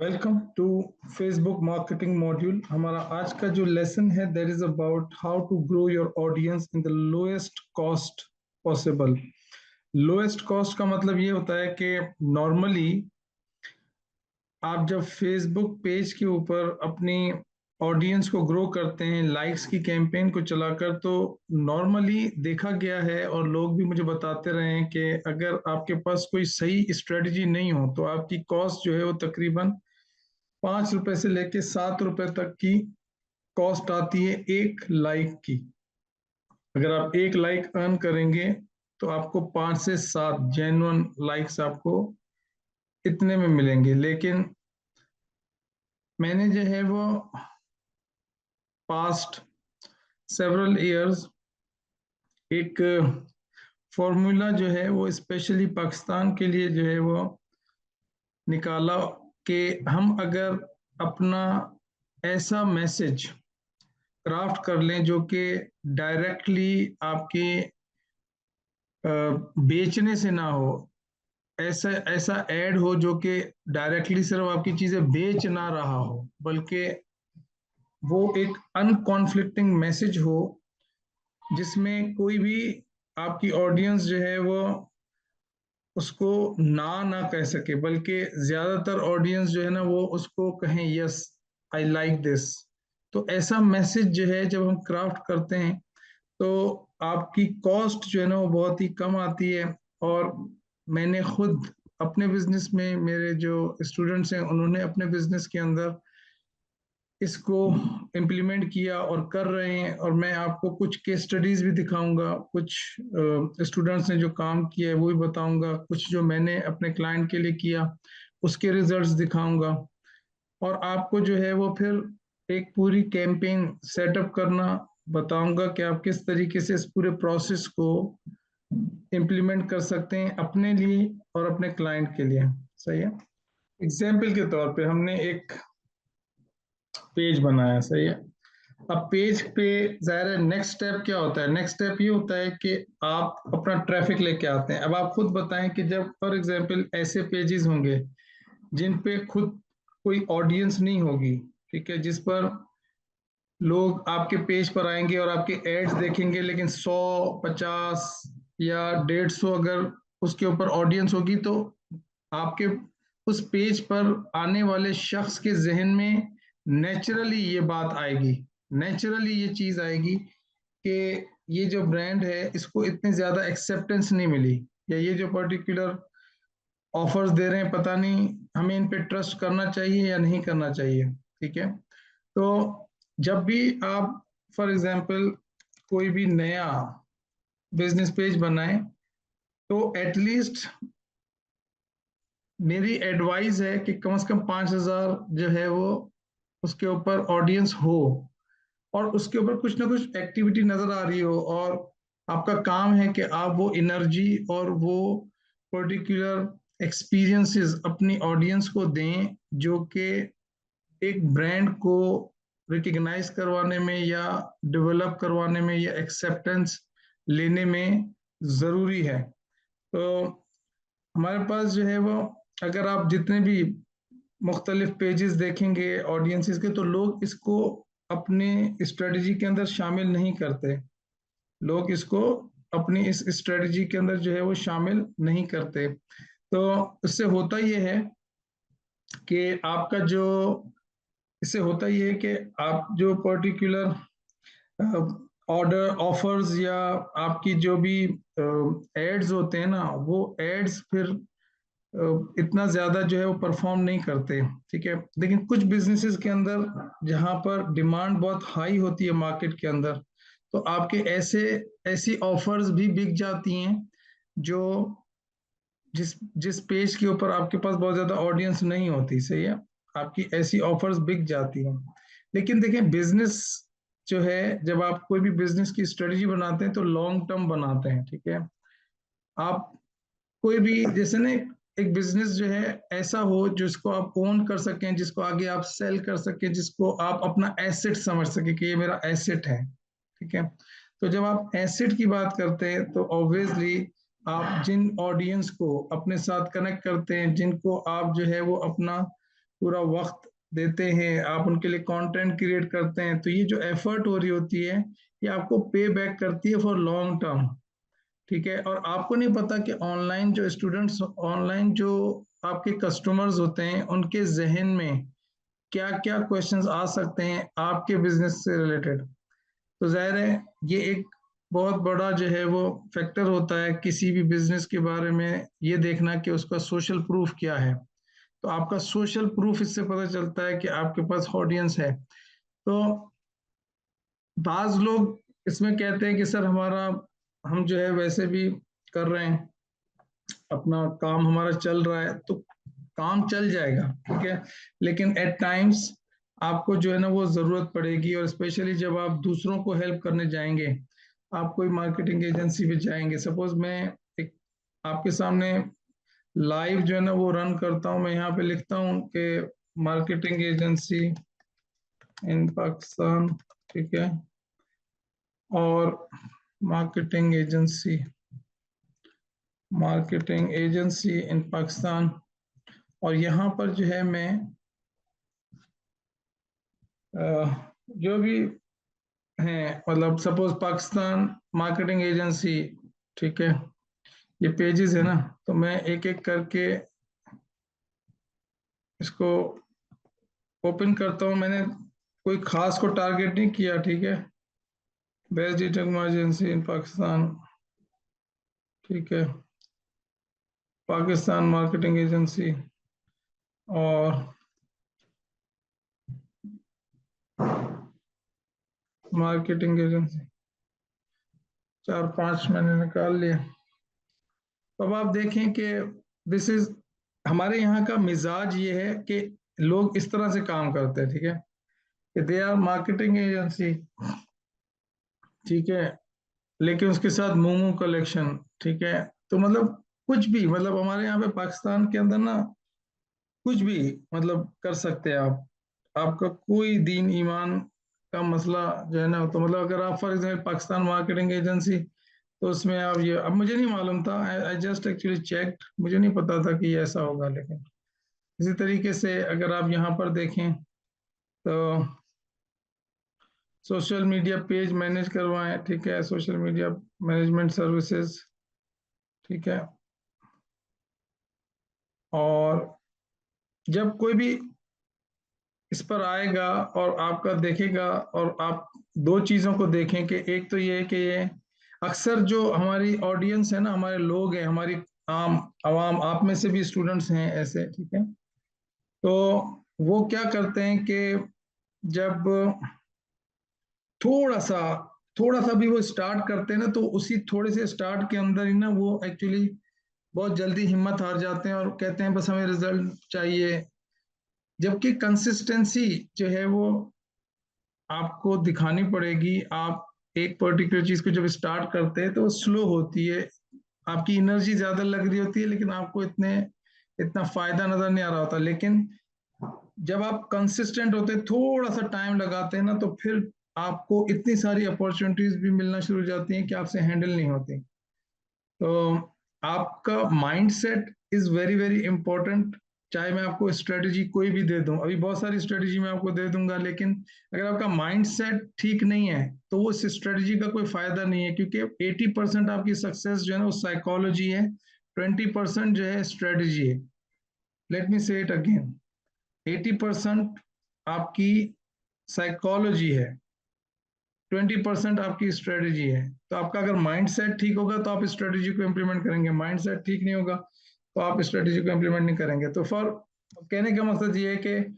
Welcome to Facebook marketing module. हमारा आज का जो लेसन है that is about how to grow your audience in the lowest cost possible. Lowest cost का मतलब ये होता है कि नॉर्मली आप जब फेसबुक पेज के ऊपर अपनी ऑडियंस को ग्रो करते हैं लाइक्स की कैंपेन को चलाकर, तो नॉर्मली देखा गया है और लोग भी मुझे बताते रहे हैं कि अगर आपके पास कोई सही स्ट्रेटजी नहीं हो तो आपकी कॉस्ट जो है वो तकरीबन 5 रुपए से लेके 7 रुपए तक की कॉस्ट आती है एक लाइक की। अगर आप एक लाइक अर्न करेंगे तो आपको 5 से 7 जेन्युइन लाइक्स आपको इतने में मिलेंगे। लेकिन मैंने जो है वो पास्ट सेवरल इयर्स एक फॉर्मूला जो है वो स्पेशली पाकिस्तान के लिए जो है वो निकाला कि हम अगर अपना ऐसा मैसेज क्राफ्ट कर लें जो कि डायरेक्टली आपके बेचने से ना हो, ऐसा ऐसा ऐड हो जो कि डायरेक्टली सिर्फ आपकी चीजें बेच ना रहा हो, बल्कि वो एक अनकॉन्फ्लिक्टिंग मैसेज हो जिसमें कोई भी आपकी ऑडियंस जो है वो उसको ना कह सके, बल्कि ज्यादातर ऑडियंस जो है ना वो उसको कहें यस आई लाइक दिस। तो ऐसा मैसेज जो है जब हम क्राफ्ट करते हैं तो आपकी कॉस्ट जो है ना वो बहुत ही कम आती है। और मैंने खुद अपने बिजनेस में, मेरे जो स्टूडेंट्स हैं उन्होंने अपने बिजनेस के अंदर इसको इम्प्लीमेंट किया और कर रहे हैं। और मैं आपको कुछ केस स्टडीज भी दिखाऊंगा, कुछ स्टूडेंट्स ने जो काम किया है वो भी बताऊंगा, कुछ जो मैंने अपने क्लाइंट के लिए किया उसके रिजल्ट्स दिखाऊंगा। और आपको जो है वो फिर एक पूरी कैंपेन सेटअप करना बताऊंगा कि आप किस तरीके से इस पूरे प्रोसेस को इम्प्लीमेंट कर सकते हैं अपने लिए और अपने क्लाइंट के लिए। सही है। एग्जाम्पल के तौर पे हमने एक पेज बनाया, सही है। अब पेज पे जाहिर है नेक्स्ट स्टेप क्या होता है? नेक्स्ट स्टेप ये होता है कि आप अपना ट्रैफिक लेके आते हैं। अब आप खुद बताएं कि जब फॉर एग्जांपल ऐसे पेजेस होंगे जिन पे खुद कोई ऑडियंस नहीं होगी, ठीक है, जिस पर लोग आपके पेज पर आएंगे और आपके एड्स देखेंगे, लेकिन 100, 50 या 150 अगर उसके ऊपर ऑडियंस होगी, तो आपके उस पेज पर आने वाले शख्स के जहन में नेचुरली ये बात आएगी, नेचुरली ये चीज आएगी कि ये जो ब्रांड है इसको इतनी ज्यादा एक्सेप्टेंस नहीं मिली, या ये जो पर्टिकुलर ऑफर्स दे रहे हैं पता नहीं हमें इन पे ट्रस्ट करना चाहिए या नहीं करना चाहिए। ठीक है। तो जब भी आप फॉर एग्जांपल कोई भी नया बिजनेस पेज बनाएं तो एटलीस्ट मेरी एडवाइस है कि कम से कम 5,000 जो है वो उसके ऊपर ऑडियंस हो, और उसके ऊपर कुछ ना कुछ एक्टिविटी नजर आ रही हो, और आपका काम है कि आप वो एनर्जी और वो पर्टिकुलर एक्सपीरियंसेस अपनी ऑडियंस को दें जो कि एक ब्रांड को रिकग्नाइज करवाने में या डेवलप करवाने में या एक्सेप्टेंस लेने में ज़रूरी है। तो हमारे पास जो है वो, अगर आप जितने भी मुख्तलिफ पेजेस देखेंगे ऑडियंसेस के, तो लोग इसको अपने स्ट्रेटजी के अंदर शामिल नहीं करते। लोग इसको अपनी इस स्ट्रेटजी के अंदर जो है वो शामिल नहीं करते। तो इससे होता ये है कि आपका जो इससे होता ये है कि आप जो पर्टिकुलर ऑर्डर ऑफर्स या आपकी जो भी एड्स होते हैं ना, वो एड्स फिर इतना ज्यादा जो है वो परफॉर्म नहीं करते। ठीक है। लेकिन कुछ बिजनेसेस के अंदर जहां पर डिमांड बहुत हाई होती है मार्केट के अंदर, तो आपके ऐसे ऐसी ऑफर्स भी बिक जाती हैं जो जिस जिस पेज के ऊपर आपके पास बहुत ज्यादा ऑडियंस नहीं होती। सही है। आपकी ऐसी ऑफर्स बिक जाती हैं। लेकिन देखें, बिजनेस जो है, जब आप कोई भी बिजनेस की स्ट्रेटजी बनाते हैं तो लॉन्ग टर्म बनाते हैं। ठीक है। आप कोई भी जैसे ना एक बिजनेस जो है ऐसा हो जिसको आप ओन कर सकें, जिसको आगे आप सेल कर सकें, जिसको आप अपना एसेट समझ सके कि ये मेरा एसेट है। ठीक है। तो जब आप एसेट की बात करते हैं तो ऑब्वियसली आप जिन ऑडियंस को अपने साथ कनेक्ट करते हैं, जिनको आप जो है वो अपना पूरा वक्त देते हैं, आप उनके लिए कंटेंट क्रिएट करते हैं, तो ये जो एफर्ट हो रही होती है ये आपको पे बैक करती है फॉर लॉन्ग टर्म। ठीक है, और आपको नहीं पता कि ऑनलाइन जो स्टूडेंट्स, ऑनलाइन जो आपके कस्टमर्स होते हैं, उनके जहन में क्या क्या क्वेश्चंस आ सकते हैं आपके बिजनेस से रिलेटेड। तो जाहिर है ये एक बहुत बड़ा जो है वो फैक्टर होता है किसी भी बिजनेस के बारे में, ये देखना कि उसका सोशल प्रूफ क्या है। तो आपका सोशल प्रूफ इससे पता चलता है कि आपके पास ऑडियंस है। तो बाज लोग इसमें कहते हैं कि सर हमारा, हम जो है वैसे भी कर रहे हैं, अपना काम हमारा चल रहा है, तो काम चल जाएगा, ठीक है, लेकिन एट टाइम्स आपको जो है ना वो जरूरत पड़ेगी, और स्पेशली जब आप दूसरों को हेल्प करने जाएंगे, आप कोई मार्केटिंग एजेंसी पे जाएंगे, सपोज मैं एक आपके सामने लाइव जो है ना वो रन करता हूँ, मैं यहाँ पे लिखता हूँ कि मार्केटिंग एजेंसी इन पाकिस्तान, ठीक है, और मार्केटिंग एजेंसी, मार्केटिंग एजेंसी इन पाकिस्तान, और यहाँ पर जो है मैं जो भी हैं, मतलब सपोज पाकिस्तान मार्केटिंग एजेंसी, ठीक है, ये पेजेस है ना, तो मैं एक एक करके इसको ओपन करता हूँ। मैंने कोई खास को टारगेट नहीं किया, ठीक है, बेस्ट डिजिटल एजेंसी इन पाकिस्तान, ठीक है, पाकिस्तान मार्केटिंग एजेंसी, और मार्केटिंग एजेंसी, 4-5 मैंने निकाल लिए। तो अब आप देखें कि दिस इज, हमारे यहाँ का मिजाज ये है कि लोग इस तरह से काम करते हैं, ठीक है, कि दे आर मार्केटिंग एजेंसी, ठीक है, लेकिन उसके साथ मोमो कलेक्शन, ठीक है, तो मतलब कुछ भी, मतलब हमारे यहाँ पे पाकिस्तान के अंदर ना कुछ भी मतलब कर सकते हैं आप, आपका कोई दीन ईमान का मसला जो है ना, तो मतलब अगर आप for example Pakistan marketing agency, तो उसमें आप ये, अब मुझे नहीं मालूम था, आई जस्ट एक्चुअली चेक्ड, मुझे नहीं पता था कि ये ऐसा होगा, लेकिन इसी तरीके से अगर आप यहाँ पर देखें तो सोशल मीडिया पेज मैनेज करवाएं, ठीक है, सोशल मीडिया मैनेजमेंट सर्विसेज, ठीक है, और जब कोई भी इस पर आएगा और आपका देखेगा, और आप दो चीजों को देखें कि एक तो ये है कि ये अक्सर जो हमारी ऑडियंस है ना, हमारे लोग हैं, हमारी आम आवाम, आप में से भी स्टूडेंट्स हैं ऐसे, ठीक है, तो वो क्या करते हैं कि जब थोड़ा सा थोड़ा सा भी वो स्टार्ट करते हैं ना, तो उसी थोड़े से स्टार्ट के अंदर ही ना वो एक्चुअली बहुत जल्दी हिम्मत हार जाते हैं और कहते हैं बस हमें रिजल्ट चाहिए। जबकि कंसिस्टेंसी जो है वो आपको दिखानी पड़ेगी। आप एक पर्टिकुलर चीज को जब स्टार्ट करते हैं तो वो स्लो होती है, आपकी एनर्जी ज्यादा लग रही होती है, लेकिन आपको इतना फायदा नजर नहीं आ रहा होता। लेकिन जब आप कंसिस्टेंट होते हैं, थोड़ा सा टाइम लगाते हैं ना, तो फिर आपको इतनी सारी अपॉर्चुनिटीज भी मिलना शुरू हो जाती हैं कि आपसे हैंडल नहीं होती। तो आपका mindset is very very important. चाहे मैं आपको स्ट्रेटजी कोई भी दे दूं, अभी बहुत सारी स्ट्रेटजी मैं आपको दे दूंगा, लेकिन अगर आपका माइंडसेट ठीक नहीं है तो वो स्ट्रेटजी का कोई फायदा नहीं है, क्योंकि 80% आपकी सक्सेस जो है ना वो साइकोलॉजी है, 20% जो है स्ट्रेटजी है। लेट मी से इट अगेन, 80% आपकी साइकोलॉजी है, 20% आपकी स्ट्रेटजी है। तो आपका अगर माइंड सेट ठीक होगा तो आप स्ट्रेटजी को इम्प्लीमेंट करेंगे, माइंड सेट ठीक नहीं होगा तो आप स्ट्रेटजी को इम्प्लीमेंट नहीं करेंगे। तो फॉर कहने का मकसद ये है कि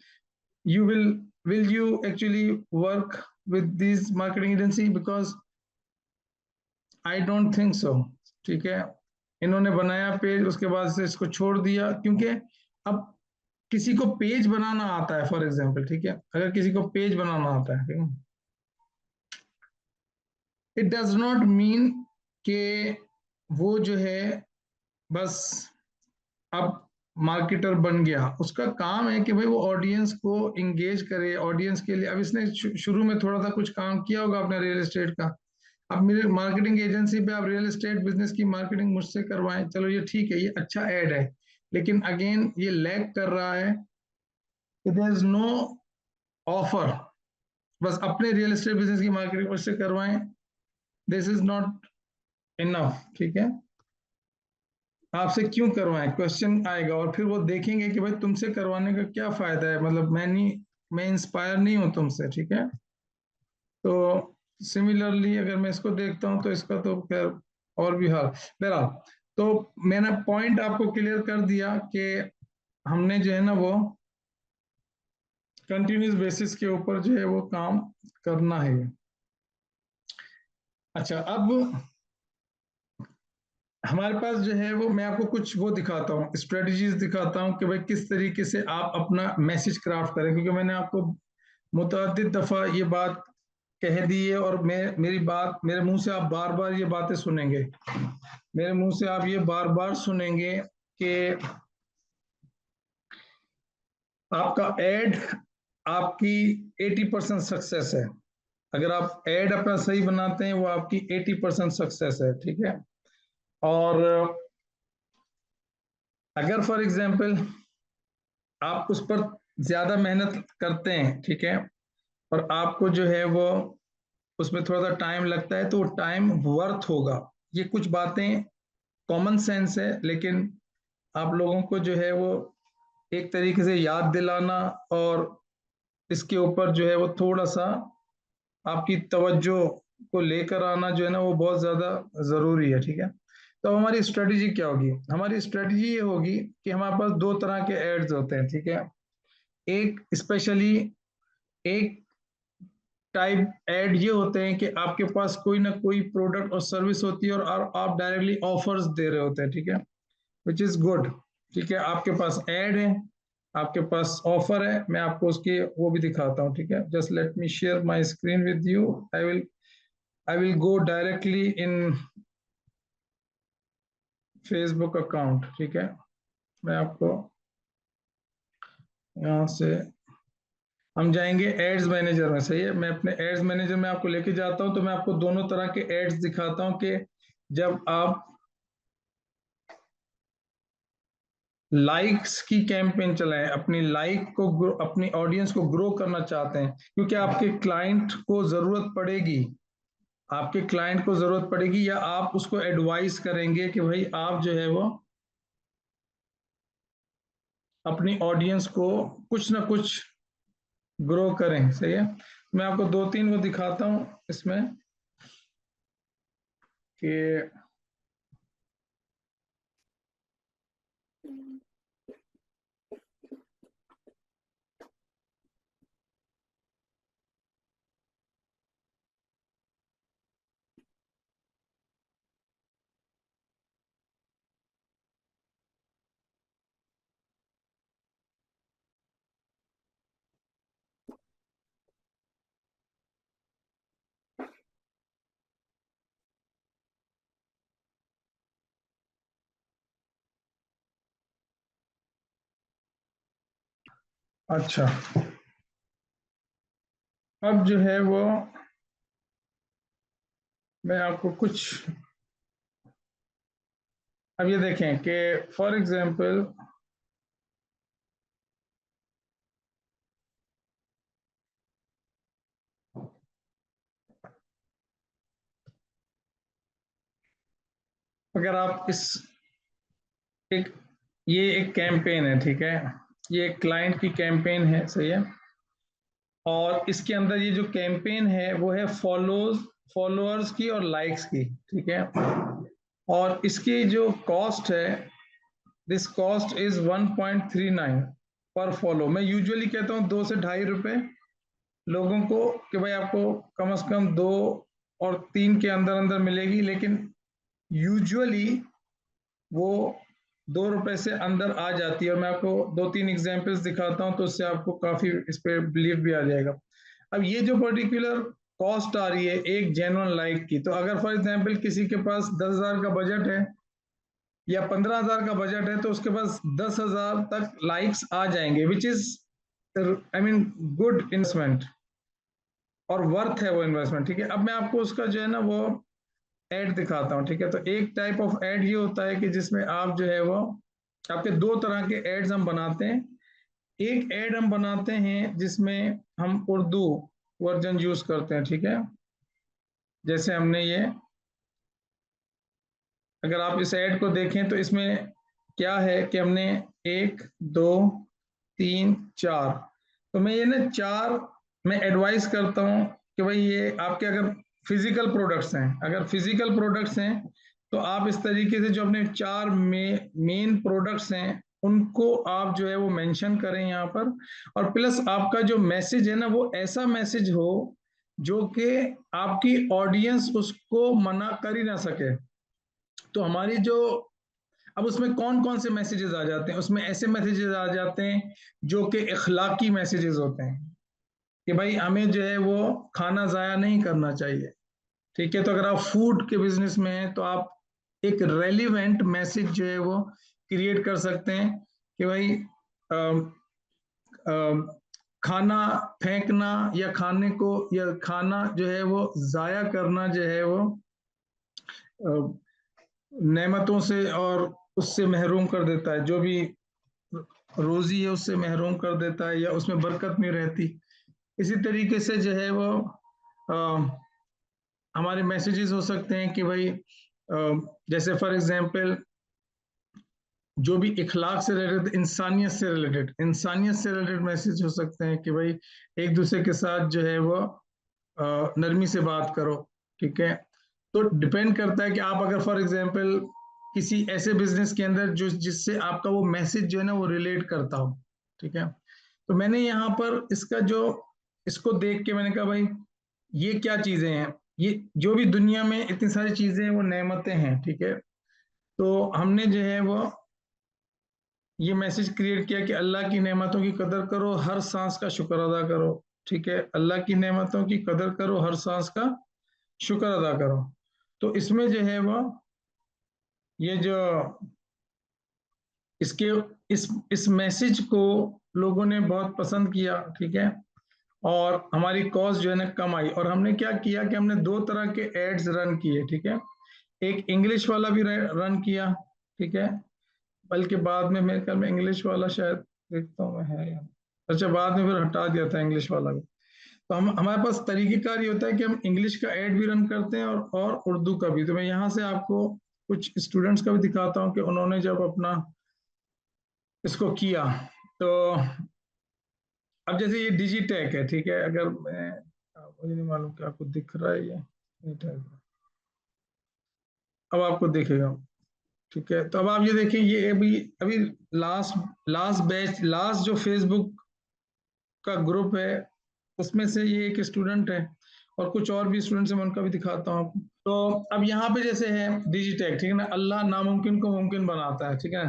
you will you actually work with this marketing agency, because I don't think so, ठीक है। इन्होंने बनाया पेज, उसके बाद से इसको छोड़ दिया, क्योंकि अब किसी को पेज बनाना आता है, फॉर एग्जाम्पल, ठीक है, अगर किसी को पेज बनाना आता है, ठीक है, इट डज नॉट मीन कि वो जो है बस अब मार्केटर बन गया। उसका काम है कि भाई वो ऑडियंस को इंगेज करे, ऑडियंस के लिए। अब इसने शुरू में थोड़ा सा कुछ काम किया होगा अपने रियल एस्टेट का, अब मेरे मार्केटिंग एजेंसी पे आप रियल एस्टेट बिजनेस की मार्केटिंग मुझसे करवाएं, चलो ये ठीक है, ये अच्छा ऐड है, लेकिन अगेन ये लैग कर रहा है देयर इज नो ऑफर, बस अपने रियल एस्टेट बिजनेस की मार्केटिंग उससे करवाएं, दिस इज नॉट इनफ, ठीक है। आपसे क्यों करवाएं, क्वेश्चन आएगा, और फिर वो देखेंगे कि भाई तुमसे करवाने का क्या फायदा है, मतलब मैं इंस्पायर नहीं हूं तुमसे, ठीक है। तो सिमिलरली अगर मैं इसको देखता हूं तो इसका तो खैर और भी हाल। बहरहाल, तो मैंने पॉइंट आपको क्लियर कर दिया कि हमने जो है ना वो कंटिन्यूस बेसिस के ऊपर जो है वो काम करना है। अच्छा, अब हमारे पास जो है वो मैं आपको कुछ वो दिखाता हूँ, स्ट्रेटजीज दिखाता हूँ कि भाई किस तरीके से आप अपना मैसेज क्राफ्ट करें, क्योंकि मैंने आपको मुतअद्दिद दफा ये बात कह दी है, और मेरी बात मेरे मुंह से आप बार बार ये बातें सुनेंगे, मेरे मुंह से आप ये बार बार सुनेंगे कि आपका एड आपकी 80% सक्सेस है। अगर आप एड अपना सही बनाते हैं वो आपकी 80% सक्सेस है, ठीक है। और अगर फॉर एग्जांपल आप उस पर ज्यादा मेहनत करते हैं, ठीक है, और आपको जो है वो उसमें थोड़ा सा टाइम लगता है, तो वो टाइम वर्थ होगा। ये कुछ बातें कॉमन सेंस है, लेकिन आप लोगों को जो है वो एक तरीके से याद दिलाना और इसके ऊपर जो है वो थोड़ा सा आपकी तवज्जो को लेकर आना जो है ना वो बहुत ज्यादा जरूरी है, ठीक है। तो हमारी स्ट्रेटजी क्या होगी, हमारी स्ट्रेटजी ये होगी कि हमारे पास दो तरह के एड्स होते हैं, ठीक है। एक स्पेशली एक टाइप ऐड ये होते हैं कि आपके पास कोई ना कोई प्रोडक्ट और सर्विस होती है, और आप डायरेक्टली ऑफर्स दे रहे होते हैं, ठीक है, विच इज गुड, ठीक है। आपके पास ऐड है, आपके पास ऑफर है, मैं आपको उसकी वो भी दिखाता हूँ, ठीक है। Just let me share my screen with you, I will go directly in Facebook account, ठीक है। मैं आपको यहाँ से हम जाएंगे एड्स मैनेजर में, सही है। मैं अपने एड्स मैनेजर में आपको लेके जाता हूँ, तो मैं आपको दोनों तरह के एड्स दिखाता हूँ कि जब आप लाइक्स की कैंपेन चलाएं, अपनी लाइक को अपनी ऑडियंस को ग्रो करना चाहते हैं, क्योंकि आपके क्लाइंट को जरूरत पड़ेगी, आपके क्लाइंट को जरूरत पड़ेगी, या आप उसको एडवाइस करेंगे कि भाई आप जो है वो अपनी ऑडियंस को कुछ ना कुछ ग्रो करें, सही है। मैं आपको दो तीन वो दिखाता हूँ इसमें कि अच्छा, अब जो है वो मैं आपको कुछ अब ये देखें कि फॉर एग्जांपल अगर आप इस एक ये एक कैंपेन है, ठीक है, ये एक क्लाइंट की कैंपेन है, सही है। और इसके अंदर ये जो कैंपेन है वो है फॉलोअर्स की और लाइक्स की, ठीक है। और इसकी जो कॉस्ट है, दिस कॉस्ट इज 1.39 पर फॉलो। मैं यूजुअली कहता हूँ 2 से 2.5 रुपए लोगों को कि भाई आपको कम से कम 2 और 3 के अंदर अंदर मिलेगी, लेकिन यूजुअली वो 2 रुपए से अंदर आ जाती है। और मैं आपको दो तीन एग्जांपल्स दिखाता हूँ, तो उससे आपको काफी इस पे बिलीव भी आ जाएगा। अब ये जो पर्टिकुलर कॉस्ट आ रही है एक जेन्युइन लाइक की, तो अगर फॉर एग्जांपल किसी के पास 10,000 का बजट है या 15,000 का बजट है, तो उसके पास 10,000 तक लाइक्स आ जाएंगे, which is I mean good investment, और वर्थ है वो इन्वेस्टमेंट, ठीक है। अब मैं आपको उसका जो है ना वो एड दिखाता हूँ, ठीक है। तो एक टाइप ऑफ एड ये होता है कि जिसमें आप जो है वो आपके दो तरह के एड्स हम बनाते हैं। एक ऐड हम बनाते हैं जिसमें हम उर्दू वर्जन यूज करते हैं, ठीक है। जैसे हमने ये, अगर आप इस ऐड को देखें तो इसमें क्या है कि हमने एक, दो, तीन, चार, तो मैं ये ना चार, मैं एडवाइस करता हूँ कि भाई ये आपके अगर फिजिकल प्रोडक्ट्स हैं, अगर फिजिकल प्रोडक्ट्स हैं तो आप इस तरीके से जो अपने चार मेन प्रोडक्ट्स हैं उनको आप जो है वो मेंशन करें यहाँ पर। और प्लस आपका जो मैसेज है ना वो ऐसा मैसेज हो जो कि आपकी ऑडियंस उसको मना कर ही ना सके। तो हमारी जो, अब उसमें कौन कौन से मैसेजेस आ जाते हैं, उसमें ऐसे मैसेजेस आ जाते हैं जो कि इखलाकी मैसेजेस होते हैं कि भाई हमें जो है वो खाना जाया नहीं करना चाहिए, ठीक है। तो अगर आप फूड के बिजनेस में हैं तो आप एक रेलिवेंट मैसेज जो है वो क्रिएट कर सकते हैं कि भाई अम, अम, खाना फेंकना या खाने को या खाना जो है वो जाया करना जो है वो नेमतों से और उससे महरूम कर देता है, जो भी रोजी है उससे महरूम कर देता है या उसमें बरकत नहीं रहती। इसी तरीके से जो है वो अ, हमारे मैसेजेस हो सकते हैं कि भाई जैसे फॉर एग्जांपल जो भी इखलाक से रिलेटेड, इंसानियत से रिलेटेड मैसेज हो सकते हैं कि भाई एक दूसरे के साथ जो है वो नरमी से बात करो, ठीक है। तो डिपेंड करता है कि आप अगर फॉर एग्जांपल किसी ऐसे बिजनेस के अंदर जो जिससे आपका वो मैसेज जो है ना वो रिलेट करता हो, ठीक है। तो मैंने यहाँ पर इसका जो, इसको देख के मैंने कहा भाई ये क्या चीजें हैं, ये जो भी दुनिया में इतनी सारी चीजें हैं वो नेमतें हैं, ठीक है। तो हमने जो है वो ये मैसेज क्रिएट किया कि अल्लाह की नेमतों की कदर करो, हर सांस का शुक्र अदा करो, ठीक है। अल्लाह की नेमतों की कदर करो, हर सांस का शुक्र अदा करो। तो इसमें जो है वो ये जो इसके इस मैसेज को लोगों ने बहुत पसंद किया, ठीक है। और हमारी कॉस्ट जो है ना कम आई, और हमने क्या किया कि हमने दो तरह के एड्स रन किए, ठीक है। एक इंग्लिश वाला भी रन किया, ठीक है। बल्कि बाद में मेरे ख्याल में इंग्लिश वाला शायद देखता हूँ मैं है या, अच्छा बाद में फिर हटा दिया था इंग्लिश वाला भी। तो हम हमारे पास तरीकेकार ये होता है कि हम इंग्लिश का ऐड भी रन करते हैं और उर्दू का भी। तो मैं यहाँ से आपको कुछ स्टूडेंट्स का भी दिखाता हूँ कि उन्होंने जब अपना इसको किया। तो अब जैसे ये डिजिटेक है, ठीक है। अगर मैं, मुझे नहीं मालूम कि आपको दिख रहा है ये टैग, अब आपको दिखेगा, ठीक है। तो अब आप ये देखें, ये अभी अभी लास्ट लास्ट बैच, लास्ट जो फेसबुक का ग्रुप है उसमें से ये एक स्टूडेंट है, और कुछ और भी स्टूडेंट्स हैं, मैं उनका भी दिखाता हूँ आपको। तो अब यहाँ पे जैसे है डिजिटेक, ठीक है ना, अल्लाह नामुमकिन को मुमकिन बनाता है, ठीक है।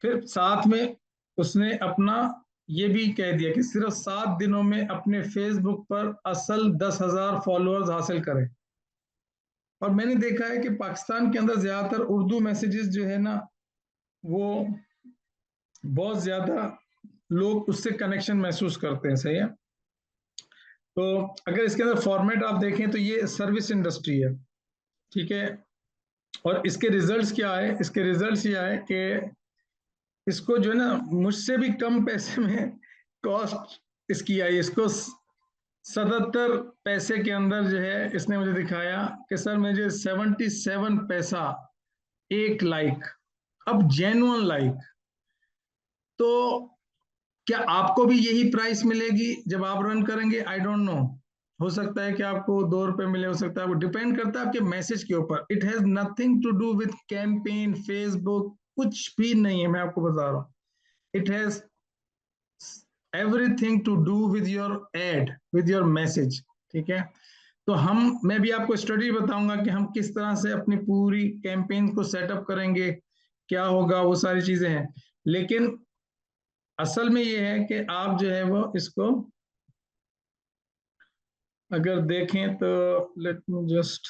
फिर साथ में उसने अपना ये भी कह दिया कि सिर्फ 7 दिनों में अपने फेसबुक पर असल 10,000 फॉलोअर्स हासिल करें। और मैंने देखा है कि पाकिस्तान के अंदर ज्यादातर उर्दू मैसेजेस जो है ना वो बहुत ज्यादा लोग उससे कनेक्शन महसूस करते हैं, सही है। तो अगर इसके अंदर फॉर्मेट आप देखें तो ये सर्विस इंडस्ट्री है, ठीक है। और इसके रिजल्ट्स क्या है, इसके रिजल्ट्स ये है कि इसको जो है ना मुझसे भी कम पैसे में कॉस्ट इसकी आई, इसको 77 पैसे के अंदर जो है इसने मुझे दिखाया कि सर मुझे 77 पैसा एक लाइक, अब जेन्युइन लाइक। तो क्या आपको भी यही प्राइस मिलेगी जब आप रन करेंगे? आई डोंट नो, हो सकता है कि आपको 2 रुपए मिले, हो सकता है, वो डिपेंड करता है आपके मैसेज के ऊपर। It has nothing to do with campaign Facebook, कुछ भी नहीं है, मैं आपको बता रहा हूँ। It has everything to do with your ad, with your message, ठीक है। तो मैं भी आपको स्टडी बताऊंगा कि हम किस तरह से अपनी पूरी कैंपेन को सेटअप करेंगे, क्या होगा, वो सारी चीजें हैं। लेकिन असल में ये है कि आप जो है वो इसको अगर देखें तो, लेट मी जस्ट,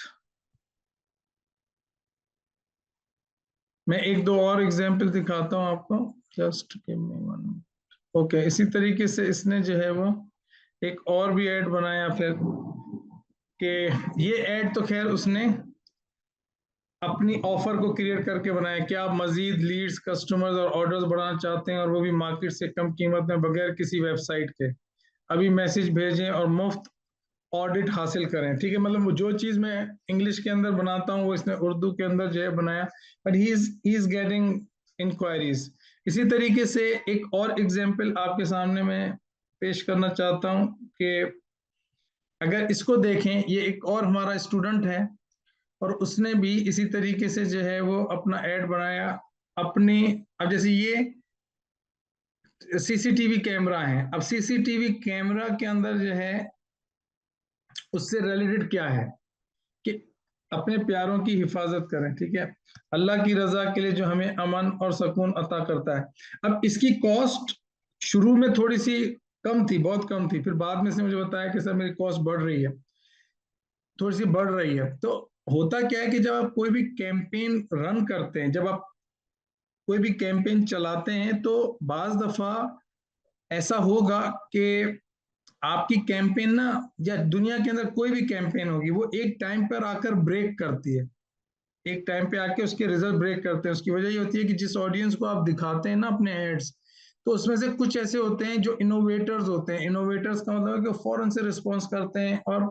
मैं एक दो और एग्जांपल दिखाता हूं आपको, just give me one. Okay, इसी तरीके से इसने जो है वो एक और भी ऐड बनाया फिर, कि ये ऐड तो खैर उसने अपनी ऑफर को क्रिएट करके बनाएं। क्या आप मजीद लीड्स, कस्टमर्स और ऑर्डर्स बढ़ाना चाहते हैं, और वो भी मार्केट से कम कीमत में, बगैर किसी वेबसाइट के? अभी मैसेज भेजें और मुफ्त ऑडिट हासिल करें। ठीक है, मतलब वो जो चीज मैं इंग्लिश के अंदर बनाता हूँ वो इसने उर्दू के अंदर जो है बनाया, but he is getting enquiries. इसी तरीके से एक और एग्जांपल आपके सामने मैं पेश करना चाहता हूँ कि अगर इसको देखें, ये एक और हमारा स्टूडेंट है, और उसने भी इसी तरीके से जो है वो अपना ऐड बनाया अपनी। अब जैसे ये सीसीटीवी कैमरा है, अब सीसीटीवी कैमरा के अंदर जो है उससे रिलेटेड क्या है कि अपने प्यारों की हिफाजत करें। ठीक है, अल्लाह की रजा के लिए जो हमें अमन और सुकून अता करता है। अब इसकी कॉस्ट शुरू में थोड़ी सी कम थी, बहुत कम थी, फिर बाद में से मुझे बताया कि सर मेरी कॉस्ट बढ़ रही है, थोड़ी सी बढ़ रही है। तो होता क्या है कि जब आप कोई भी कैंपेन रन करते हैं, जब आप कोई भी कैंपेन चलाते हैं, तो बाज दफा ऐसा होगा कि आपकी कैंपेन ना, या दुनिया के अंदर कोई भी कैंपेन होगी, वो एक टाइम पर आकर ब्रेक करती है, एक टाइम पे आके उसके रिजल्ट ब्रेक करते हैं। उसकी वजह ये होती है कि जिस ऑडियंस को आप दिखाते हैं ना अपने एड्स, तो उसमें से कुछ ऐसे होते हैं जो इनोवेटर्स होते हैं। इनोवेटर्स का मतलब है कि फौरन से रिस्पॉन्स करते हैं, और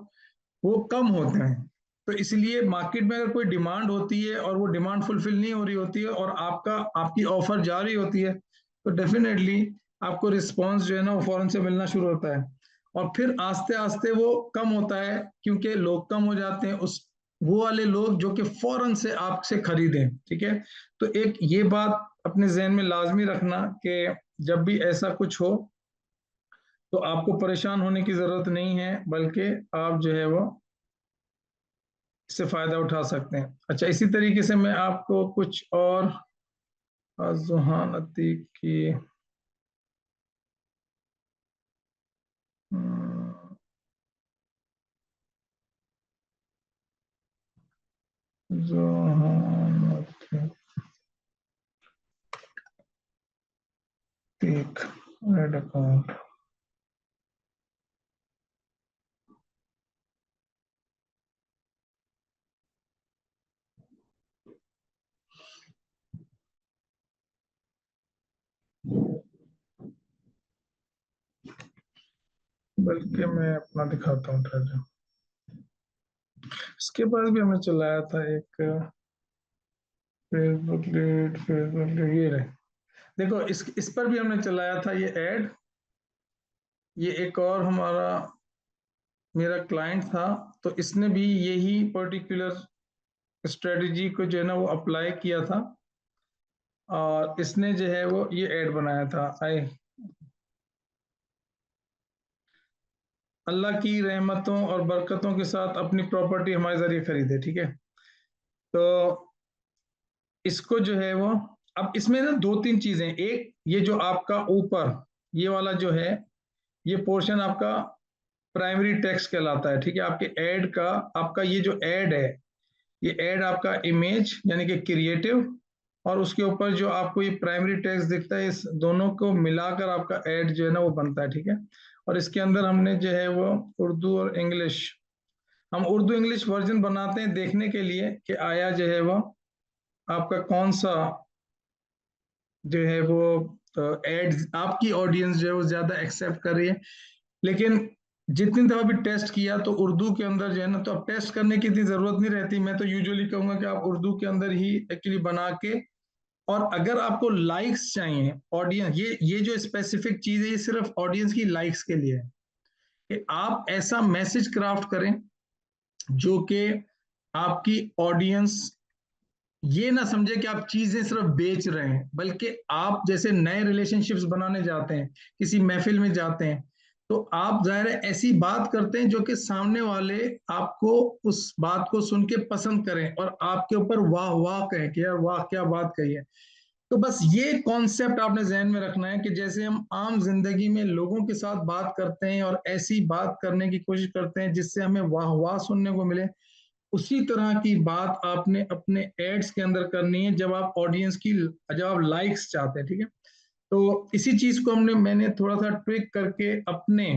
वो कम होते हैं। तो इसलिए मार्केट में अगर कोई डिमांड होती है और वो डिमांड फुलफिल नहीं हो रही होती है, और आपकी ऑफर जा रही होती है, तो डेफिनेटली आपको रिस्पॉन्स जो है ना वो फौरन से मिलना शुरू होता है। और फिर आस्ते आस्ते वो कम होता है, क्योंकि लोग कम हो जाते हैं, उस वो वाले लोग जो कि फौरन से आपसे खरीदें। ठीक है, तो एक ये बात अपने जहन में लाजमी रखना कि जब भी ऐसा कुछ हो तो आपको परेशान होने की जरूरत नहीं है, बल्कि आप जो है वो इससे फायदा उठा सकते हैं। अच्छा, इसी तरीके से मैं आपको कुछ और जुहानती की जुहानती एक एड अकाउंट, बल्कि मैं अपना दिखाता हूँ ट्रेजर। इसके पास भी हमने चलाया था एक फेसबुक लीड, फेसबुक लीड, ये रहे। देखो इस पर भी हमने चलाया था ये ऐड। ये एक और हमारा मेरा क्लाइंट था, तो इसने भी यही पर्टिकुलर स्ट्रेटजी को जो है ना वो अप्लाई किया था, और इसने जो है वो ये ऐड बनाया था। आई अल्लाह की रहमतों और बरकतों के साथ अपनी प्रॉपर्टी हमारे जरिए खरीदे। ठीक है, तो इसको जो है वो, अब इसमें ना दो तीन चीजें। एक, ये जो आपका ऊपर ये वाला जो है, ये पोर्शन आपका प्राइमरी टेक्स्ट कहलाता है। ठीक है, आपके ऐड का, आपका ये जो ऐड है, ये ऐड आपका इमेज यानी कि क्रिएटिव, और उसके ऊपर जो आपको ये प्राइमरी टेक्स्ट दिखता है, इस दोनों को मिलाकर आपका ऐड जो है ना वो बनता है। ठीक है, और इसके अंदर हमने जो है वो उर्दू और इंग्लिश, हम उर्दू इंग्लिश वर्जन बनाते हैं देखने के लिए कि आया जो है वो आपका कौन सा जो है वो एड्स आपकी ऑडियंस जो है वो ज्यादा एक्सेप्ट कर रही है। लेकिन जितनी दफा भी टेस्ट किया तो उर्दू के अंदर जो है ना, तो अब टेस्ट करने की इतनी जरूरत नहीं रहती। मैं तो यूजुअली कहूंगा कि आप उर्दू के अंदर ही एक्चुअली बना के, और अगर आपको लाइक्स चाहिए ऑडियंस, ये जो स्पेसिफिक चीज है ये सिर्फ ऑडियंस की लाइक्स के लिए है, कि आप ऐसा मैसेज क्राफ्ट करें जो कि आपकी ऑडियंस ये ना समझे कि आप चीजें सिर्फ बेच रहे हैं, बल्कि आप जैसे नए रिलेशनशिप्स बनाने जाते हैं, किसी महफिल में जाते हैं, तो आप जाहिर है ऐसी बात करते हैं जो कि सामने वाले आपको उस बात को सुन के पसंद करें, और आपके ऊपर वाह वाह कहें कि यार वाह क्या बात कही है। तो बस ये कॉन्सेप्ट आपने जहन में रखना है कि जैसे हम आम जिंदगी में लोगों के साथ बात करते हैं और ऐसी बात करने की कोशिश करते हैं जिससे हमें वाह वाह सुनने को मिले, उसी तरह की बात आपने अपने एड्स के अंदर करनी है जब आप ऑडियंस की, जब आप लाइक्स चाहते हैं। ठीक है, तो इसी चीज को मैंने थोड़ा सा ट्विक करके अपने,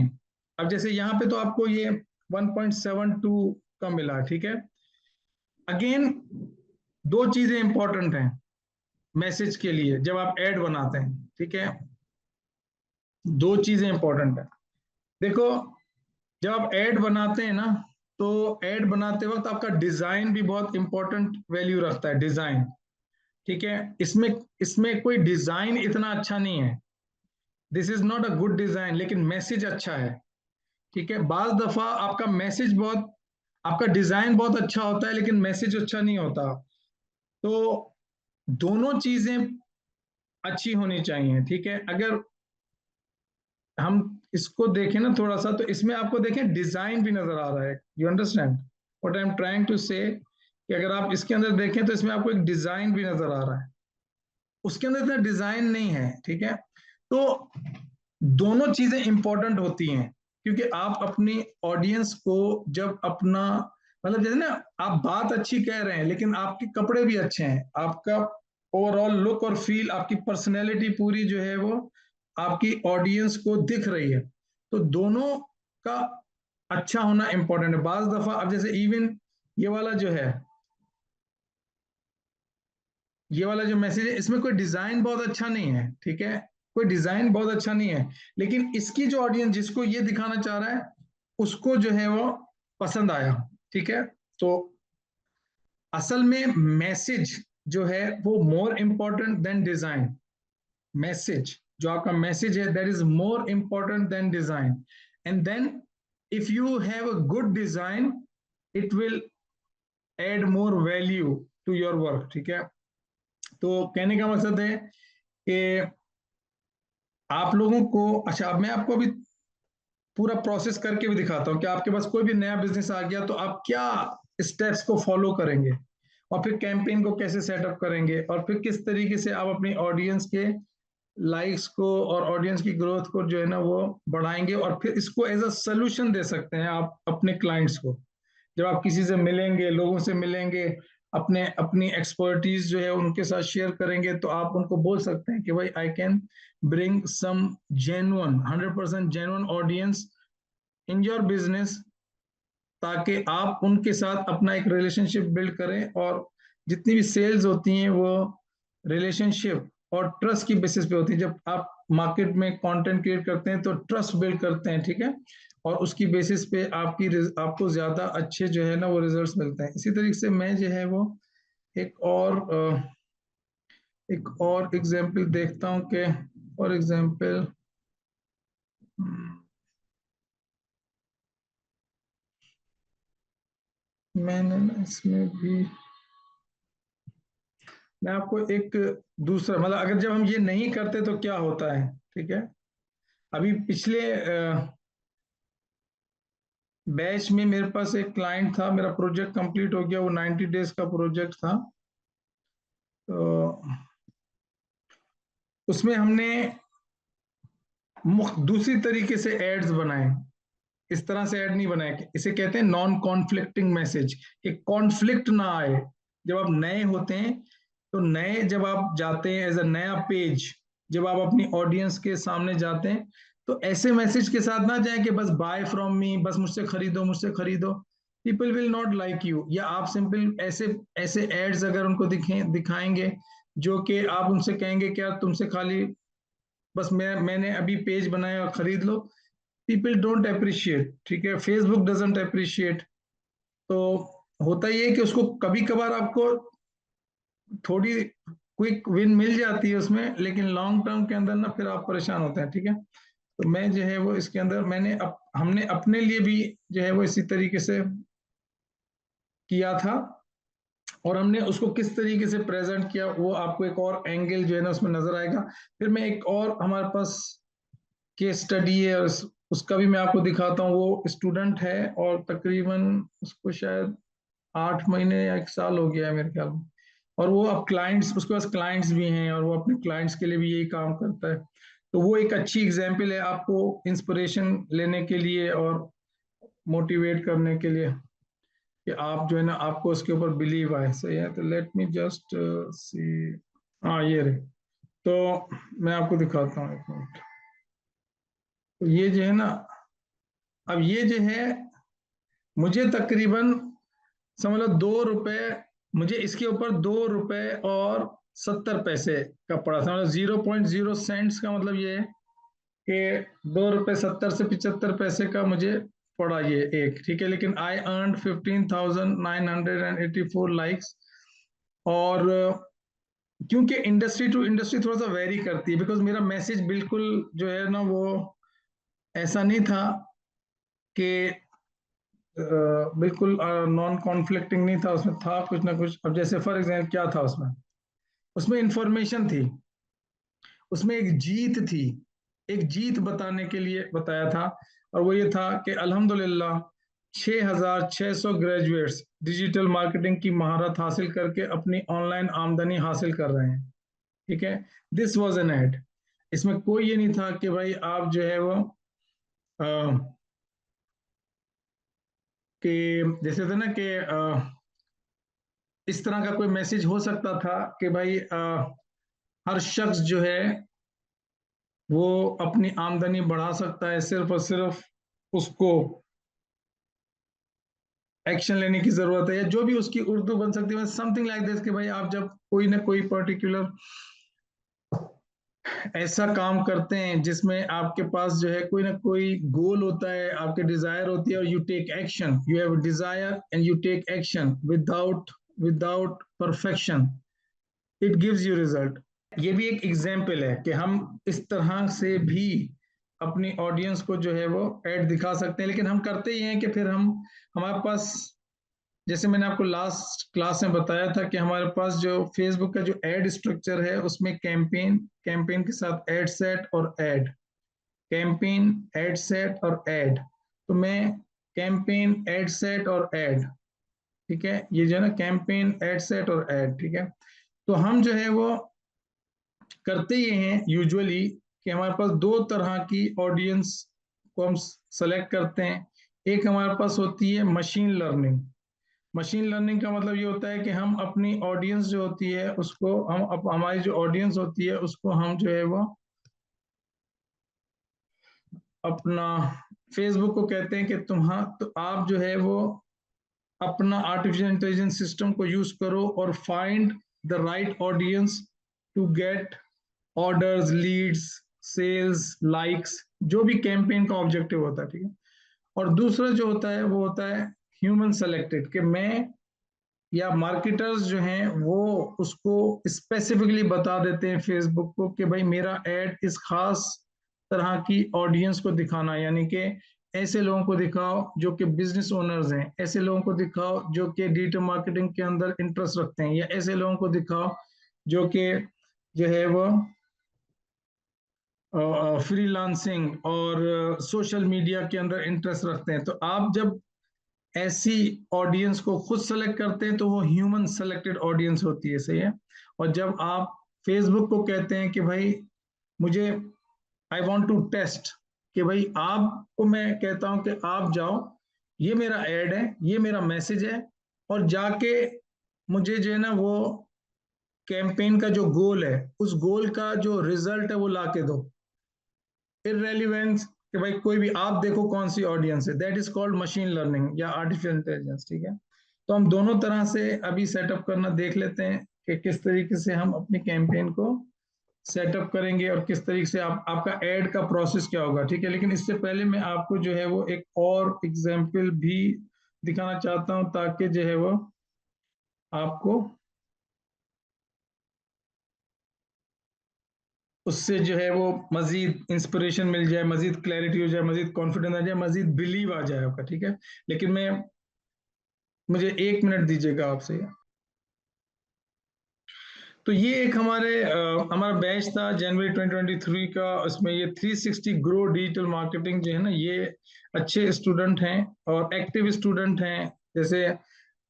अब जैसे यहाँ पे तो आपको ये 1.72 का मिला। ठीक है, अगेन दो चीजें इंपॉर्टेंट हैं मैसेज के लिए जब आप ऐड बनाते हैं, ठीक है। दो चीजें इंपॉर्टेंट है। देखो, जब आप ऐड बनाते हैं ना, तो ऐड बनाते वक्त आपका डिजाइन भी बहुत इंपॉर्टेंट वैल्यू रखता है, डिजाइन। ठीक है, इसमें इसमें कोई डिजाइन इतना अच्छा नहीं है, this is not a good design, लेकिन मैसेज अच्छा है। ठीक है, बाज दफा आपका मैसेज बहुत, आपका डिजाइन बहुत अच्छा होता है लेकिन मैसेज अच्छा नहीं होता। तो दोनों चीजें अच्छी होनी चाहिए, ठीक है। अगर हम इसको देखें ना थोड़ा सा, तो इसमें आपको देखें डिजाइन भी नजर आ रहा है। You understand what I am trying to say, कि अगर आप इसके अंदर देखें तो इसमें आपको एक डिजाइन भी नजर आ रहा है, उसके अंदर इतना डिजाइन नहीं है, ठीक है। तो दोनों चीजें इंपॉर्टेंट होती हैं, क्योंकि आप अपनी ऑडियंस को जब अपना, मतलब जैसे ना, आप बात अच्छी कह रहे हैं लेकिन आपके कपड़े भी अच्छे हैं, आपका ओवरऑल लुक और फील, आपकी पर्सनैलिटी पूरी जो है वो आपकी ऑडियंस को दिख रही है, तो दोनों का अच्छा होना इंपॉर्टेंट है। बाज दफा अब जैसे इवन ये वाला जो है, ये वाला जो मैसेज है, इसमें कोई डिजाइन बहुत अच्छा नहीं है, ठीक है, कोई डिजाइन बहुत अच्छा नहीं है, लेकिन इसकी जो ऑडियंस जिसको ये दिखाना चाह रहा है, उसको जो है वो पसंद आया, ठीक है। तो असल में मैसेज जो है वो more important than design. Message, जो आपका मैसेज है, that is more important than design. And then if you have a good design, it will add more value to your work, ठीक है। तो कहने का मकसद है कि आप लोगों को, अच्छा अब मैं आपको अभी पूरा प्रोसेस करके भी दिखाता हूँ कि आपके पास कोई भी नया बिजनेस आ गया तो आप क्या स्टेप्स को फॉलो करेंगे, और फिर कैंपेन को कैसे सेटअप करेंगे, और फिर किस तरीके से आप अपनी ऑडियंस के लाइक्स को और ऑडियंस की ग्रोथ को जो है ना वो बढ़ाएंगे, और फिर इसको एज अ सोल्यूशन दे सकते हैं आप अपने क्लाइंट्स को। जब आप किसी से मिलेंगे, लोगों से मिलेंगे, अपने अपनी एक्सपर्टीज जो है उनके साथ शेयर करेंगे, तो आप उनको बोल सकते हैं कि भाई I can bring some genuine 100% genuine audience in your business, ताकि आप उनके साथ अपना एक रिलेशनशिप बिल्ड करें, और जितनी भी सेल्स होती हैं वो रिलेशनशिप और ट्रस्ट की बेसिस पे होती है। जब आप मार्केट में कंटेंट क्रिएट करते हैं तो ट्रस्ट बिल्ड करते हैं, ठीक है, और उसकी बेसिस पे आपकी आपको ज्यादा अच्छे जो है ना वो रिजल्ट्स मिलते हैं। इसी तरीके से मैं जो है वो एक और एग्जांपल देखता हूँ कि, फॉर एग्जांपल, मैंने ना इसमें भी, मैं आपको एक दूसरा, मतलब अगर जब हम ये नहीं करते तो क्या होता है, ठीक है। अभी पिछले बैच में मेरे पास एक क्लाइंट था, मेरा प्रोजेक्ट कंप्लीट हो गया, वो 90 डेज का प्रोजेक्ट था। तो उसमें हमने दूसरी तरीके से एड्स बनाए, इस तरह से ऐड नहीं बनाए, इसे कहते हैं नॉन कॉन्फ्लिक्टिंग मैसेज, कि कॉन्फ्लिक्ट ना आए। जब आप नए होते हैं, तो नए जब आप जाते हैं एज अ नया पेज, जब आप अपनी ऑडियंस के सामने जाते हैं, तो ऐसे मैसेज के साथ ना जाए कि बस बाय फ्रॉम मी, बस मुझसे खरीदो, मुझसे खरीदो। People will not like you. या आप सिंपल ऐसे ऐसे एड्स अगर उनको दिखाएंगे जो कि आप उनसे कहेंगे क्या तुमसे खाली बस मैंने अभी पेज बनाया और खरीद लो, पीपल डोंट अप्रिशिएट, ठीक है, फेसबुक डजंट अप्रिशिएट। तो होता ये है कि उसको कभी कभार आपको थोड़ी क्विक विन मिल जाती है उसमें, लेकिन लॉन्ग टर्म के अंदर ना फिर आप परेशान होते हैं, ठीक है। तो मैं जो है वो इसके अंदर हमने अपने लिए भी जो है वो इसी तरीके से किया था, और हमने उसको किस तरीके से प्रेजेंट किया वो आपको एक और एंगल जो है ना उसमें नजर आएगा। फिर मैं एक और हमारे पास केस स्टडी है, उसका भी मैं आपको दिखाता हूँ। वो स्टूडेंट है और तकरीबन उसको शायद 8 महीने या 1 साल हो गया है मेरे ख्याल में, और वो अब क्लाइंट्स, उसके पास क्लाइंट्स भी हैं और वो अपने क्लाइंट्स के लिए भी यही काम करता है। तो वो एक अच्छी एग्जाम्पल है आपको इंस्पिरेशन लेने के लिए और मोटिवेट करने के लिए, कि आप जो है ना आपको उसके ऊपर बिलीव आए, सही है। तो लेट मी जस्ट सी, हाँ ये रहे। तो मैं आपको दिखाता हूँ, एक मिनट। तो ये जो है ना, अब ये जो है मुझे तकरीबन समझ लो 2 रुपए मुझे इसके ऊपर 2 रुपए और 70 पैसे का पड़ा था, मतलब 0.0 सेंट्स का मतलब ये है कि 2 रुपए 70 से 75 पैसे का मुझे पड़ा ये एक, ठीक है। लेकिन आई अर्न 15,984 लाइक्स। और क्योंकि इंडस्ट्री टू इंडस्ट्री थोड़ा सा वेरी करती है, बिकॉज मेरा मैसेज बिल्कुल जो है ना वो ऐसा नहीं था कि बिल्कुल नॉन कॉन्फ्लिक्टिंग नहीं था, उसमें था कुछ ना कुछ। अब जैसे फॉर एग्जाम्पल क्या था उसमें, उसमें इंफॉर्मेशन थी, उसमें एक जीत थी, एक जीत बताने के लिए बताया था। और वो ये था कि अल्हम्दुलिल्लाह 6,600 ग्रेजुएट्स डिजिटल मार्केटिंग की महारत हासिल करके अपनी ऑनलाइन आमदनी हासिल कर रहे हैं, ठीक है। This was an ad. इसमें कोई ये नहीं था कि भाई आप जो है वो अ, कि जैसे थे ना कि इस तरह का कोई मैसेज हो सकता था कि भाई हर शख्स जो है वो अपनी आमदनी बढ़ा सकता है, सिर्फ और सिर्फ उसको एक्शन लेने की जरूरत है, या जो भी उसकी उर्दू बन सकती है समथिंग लाइक दिस, कि भाई आप जब कोई ना कोई पर्टिकुलर ऐसा काम करते हैं जिसमें आपके पास जो है कोई ना कोई गोल होता है, आपके डिजायर होती है, और you take action, you have desire and you take action without without perfection, it gives you result. ये भी एक एग्जाम्पल है कि हम इस तरह से भी अपनी ऑडियंस को जो है वो एड दिखा सकते हैं। लेकिन हम करते ही हैं कि फिर हम हमारे पास, जैसे मैंने आपको लास्ट क्लास में बताया था कि हमारे पास जो फेसबुक का जो एड स्ट्रक्चर है उसमें कैंपेन, कैंपेन के साथ एड सेट और एड, कैंपेन एड सेट और एड। तो मैं कैंपेन एड सेट और एड, ठीक है, ये जो है ना कैंपेन एड सेट और एड, ठीक है। तो हम जो है वो करते ये हैं यूजुअली कि हमारे पास दो तरह की ऑडियंस को हम सेलेक्ट करते हैं। एक हमारे पास होती है मशीन लर्निंग। मशीन लर्निंग का मतलब ये होता है कि हम अपनी ऑडियंस जो होती है उसको हम हमारी जो ऑडियंस होती है उसको हम जो है वो अपना, फेसबुक को कहते हैं कि तो आप जो है वो अपना आर्टिफिशियल इंटेलिजेंस सिस्टम को यूज करो और find the right audience to get orders, leads, sales, likes, जो भी कैंपेन का ऑब्जेक्टिव होता है, ठीक है। और दूसरा जो होता है वो होता है ह्यूमन सेलेक्टेड, कि मैं या मार्केटर्स जो हैं वो उसको स्पेसिफिकली बता देते हैं फेसबुक को कि भाई मेरा एड इस खास तरह की ऑडियंस को दिखाना, यानी कि ऐसे लोगों को दिखाओ जो कि बिजनेस ओनर्स हैं, ऐसे लोगों को दिखाओ जो कि डिजिटल मार्केटिंग के अंदर इंटरेस्ट रखते हैं, या ऐसे लोगों को दिखाओ जो कि जो है वो फ्रीलांसिंग और सोशल मीडिया के अंदर इंटरेस्ट रखते हैं। तो आप जब ऐसी ऑडियंस को खुद सेलेक्ट करते हैं तो वो ह्यूमन सेलेक्टेड ऑडियंस होती है, सही है। और जब आप फेसबुक को कहते हैं कि भाई मुझे, आई वांट टू टेस्ट, कि भाई आपको मैं कहता हूं कि आप जाओ, ये मेरा एड है, ये मेरा मैसेज है, और जाके मुझे जो है ना वो कैंपेन का जो गोल है उस गोल का जो रिजल्ट है वो ला के दो, इररेलीवेंस, कि भाई कोई भी आप देखो कौन सी ऑडियंस है, that is called machine learning या आर्टिफिशियल इंटेलिजेंस, ठीक है। तो हम दोनों तरह से अभी सेटअप करना देख लेते हैं कि किस तरीके से हम अपनी कैंपेन को सेटअप करेंगे और किस तरीके से आपका एड का प्रोसेस क्या होगा, ठीक है। लेकिन इससे पहले मैं आपको जो है वो एक और एग्जाम्पल भी दिखाना चाहता हूं ताकि जो है वो आपको उससे जो है वो मजीद इंस्पिरेशन मिल जाए, मजीद क्लैरिटी हो जाए, मजीद कॉन्फिडेंस आ जाए, मजीद बिलीव आ जाए आपका, ठीक है। लेकिन मैं, मुझे 1 मिनट दीजिएगा आपसे। तो ये एक हमारा बैच था जनवरी 2023 का, उसमें ये 360 ग्रो डिजिटल मार्केटिंग जो है ना, ये अच्छे स्टूडेंट हैं और एक्टिव स्टूडेंट हैं। जैसे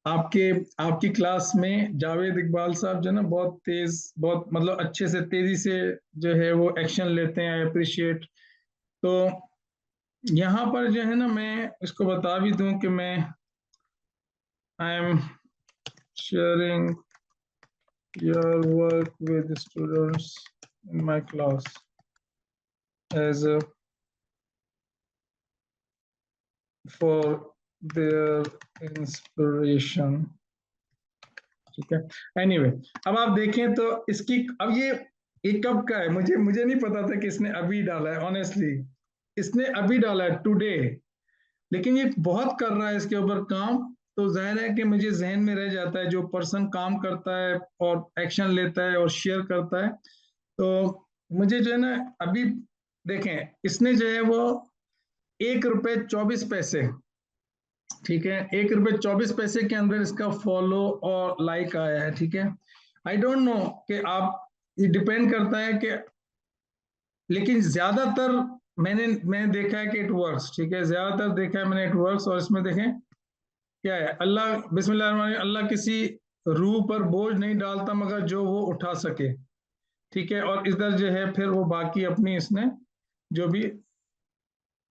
आपके आपकी क्लास में जावेद इकबाल साहब जो है ना बहुत तेज, बहुत मतलब अच्छे से तेजी से जो है वो एक्शन लेते हैं, आई अप्रिशिएट। तो यहाँ पर जो है ना मैं इसको बता भी दूं कि मैं, I am sharing your work with students in my class as for their inspiration, ठीक है। एनीवे अब आप देखें तो इसकी, अब ये कब का है, मुझे मुझे नहीं पता था कि इसने अभी डाला है, ऑनेस्टली इसने अभी डाला है टुडे, लेकिन ये बहुत कर रहा है इसके ऊपर काम। तो जाहिर है कि मुझे जहन में रह जाता है, जो पर्सन काम करता है और एक्शन लेता है और शेयर करता है, तो मुझे जो है ना अभी देखें, इसने जो है वो 1 रुपए 24 पैसे, ठीक है, 1 रुपए 24 पैसे के अंदर इसका फॉलो और लाइक आया है, ठीक है। आई डोंट नो कि आप, ये डिपेंड करता है कि, लेकिन ज्यादातर मैंने देखा है कि इट वर्क्स, ठीक है, ज्यादातर देखा है मैंने इट वर्क्स। और इसमें देखें क्या है, अल्लाह बिस्मिल्लाह, अल्लाह किसी रूह पर बोझ नहीं डालता मगर जो वो उठा सके, ठीक है। और इधर जो है फिर वो बाकी अपनी इसने जो भी,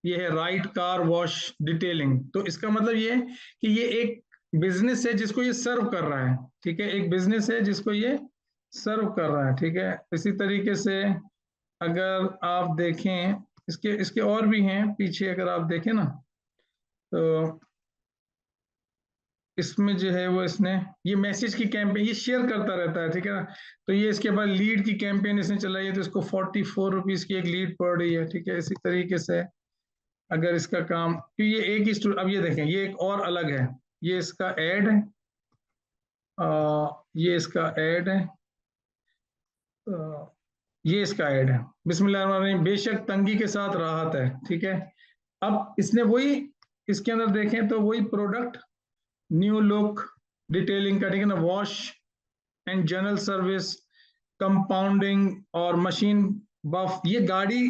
ये है राइट कार वॉश डिटेलिंग। तो इसका मतलब ये है कि ये एक बिजनेस है जिसको ये सर्व कर रहा है, ठीक है, एक बिजनेस है जिसको ये सर्व कर रहा है, ठीक है। इसी तरीके से अगर आप देखें, इसके इसके और भी हैं पीछे, अगर आप देखें ना, तो इसमें जो है वो इसने ये मैसेज की कैंपेन ये शेयर करता रहता है, ठीक है ना। तो ये इसके बाद लीड की कैंपेन इसने चलाई है, तो इसको 44 रुपीज की एक लीड पड़ रही है, ठीक है। इसी तरीके से अगर इसका काम, तो ये एक ही अब ये देखें, ये एक और अलग है, ये इसका एड है, ये इसका एड है, ये इसका ऐड है, बिस्मिल्लाह, बेशक तंगी के साथ राहत है, ठीक है। अब इसने वही, इसके अंदर देखें तो वही प्रोडक्ट, न्यू लुक डिटेलिंग का, ठीक है ना, wash and general service, compounding और मशीन बफ। ये गाड़ी,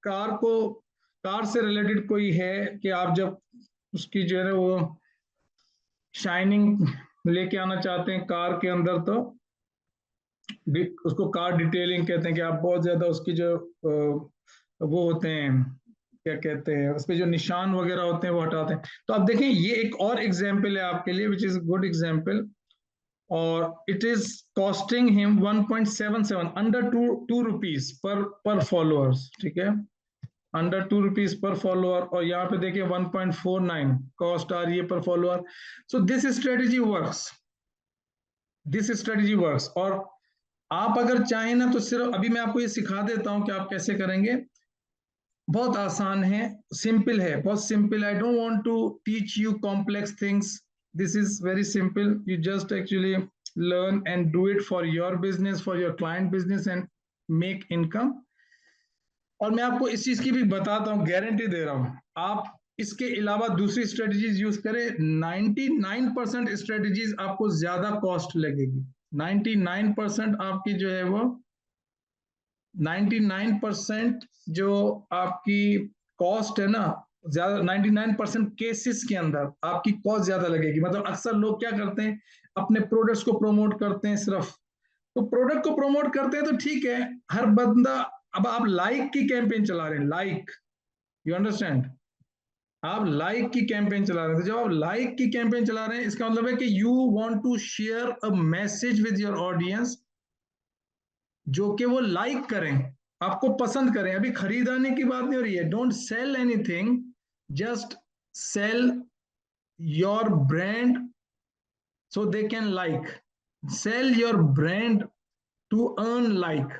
कार को, कार से रिलेटेड कोई है कि आप जब उसकी जो है वो शाइनिंग लेके आना चाहते हैं कार के अंदर, तो उसको कार डिटेलिंग कहते हैं, कि आप बहुत ज्यादा उसकी जो वो होते हैं, क्या कहते हैं, उस पे जो निशान वगैरह होते हैं वो हटाते हैं। तो आप देखें ये एक और एग्जाम्पल है आपके लिए, विच इज गुड एग्जाम्पल। और it is costing him 1.77, under to rupees per followers, ठीक है, अंडर 2 रुपीज पर फॉलोअर। और यहाँ पे देखिए 1.49 कॉस्ट आ रही है पर follower. So this strategy works, this strategy works. और आप अगर चाहें ना तो सिर्फ अभी मैं आपको ये सिखा देता हूं कि आप कैसे करेंगे। बहुत आसान है, सिंपल है, बहुत simple. I don't want to teach you complex things, this is very simple. You just actually learn and do it for your business, for your client business, and make income. और मैं आपको इस चीज की भी बताता हूँ, गारंटी दे रहा हूँ, आप इसके अलावा दूसरी स्ट्रेटजीज यूज करें, 99% स्ट्रेटजीज आपको ज्यादा कॉस्ट लगेगी। 99% आपकी जो है वो 99% जो आपकी कॉस्ट है ना, ज्यादा 99% केसेस के अंदर आपकी कॉस्ट ज्यादा लगेगी। मतलब अक्सर लोग क्या करते हैं, अपने प्रोडक्ट्स को प्रमोट करते हैं सिर्फ, तो प्रोडक्ट को प्रमोट करते हैं तो ठीक है, हर बंदा। अब आप लाइक की कैंपेन चला रहे हैं, लाइक, यू अंडरस्टैंड, आप लाइक की कैंपेन चला रहे हैं, तो जब आप लाइक की कैंपेन चला रहे हैं, इसका मतलब है कि you want to share a message with your audience, जो कि वो लाइक करें, आपको पसंद करें। अभी खरीदाने की बात नहीं हो रही है, don't sell anything, just sell your brand so they can like, sell your brand to earn like.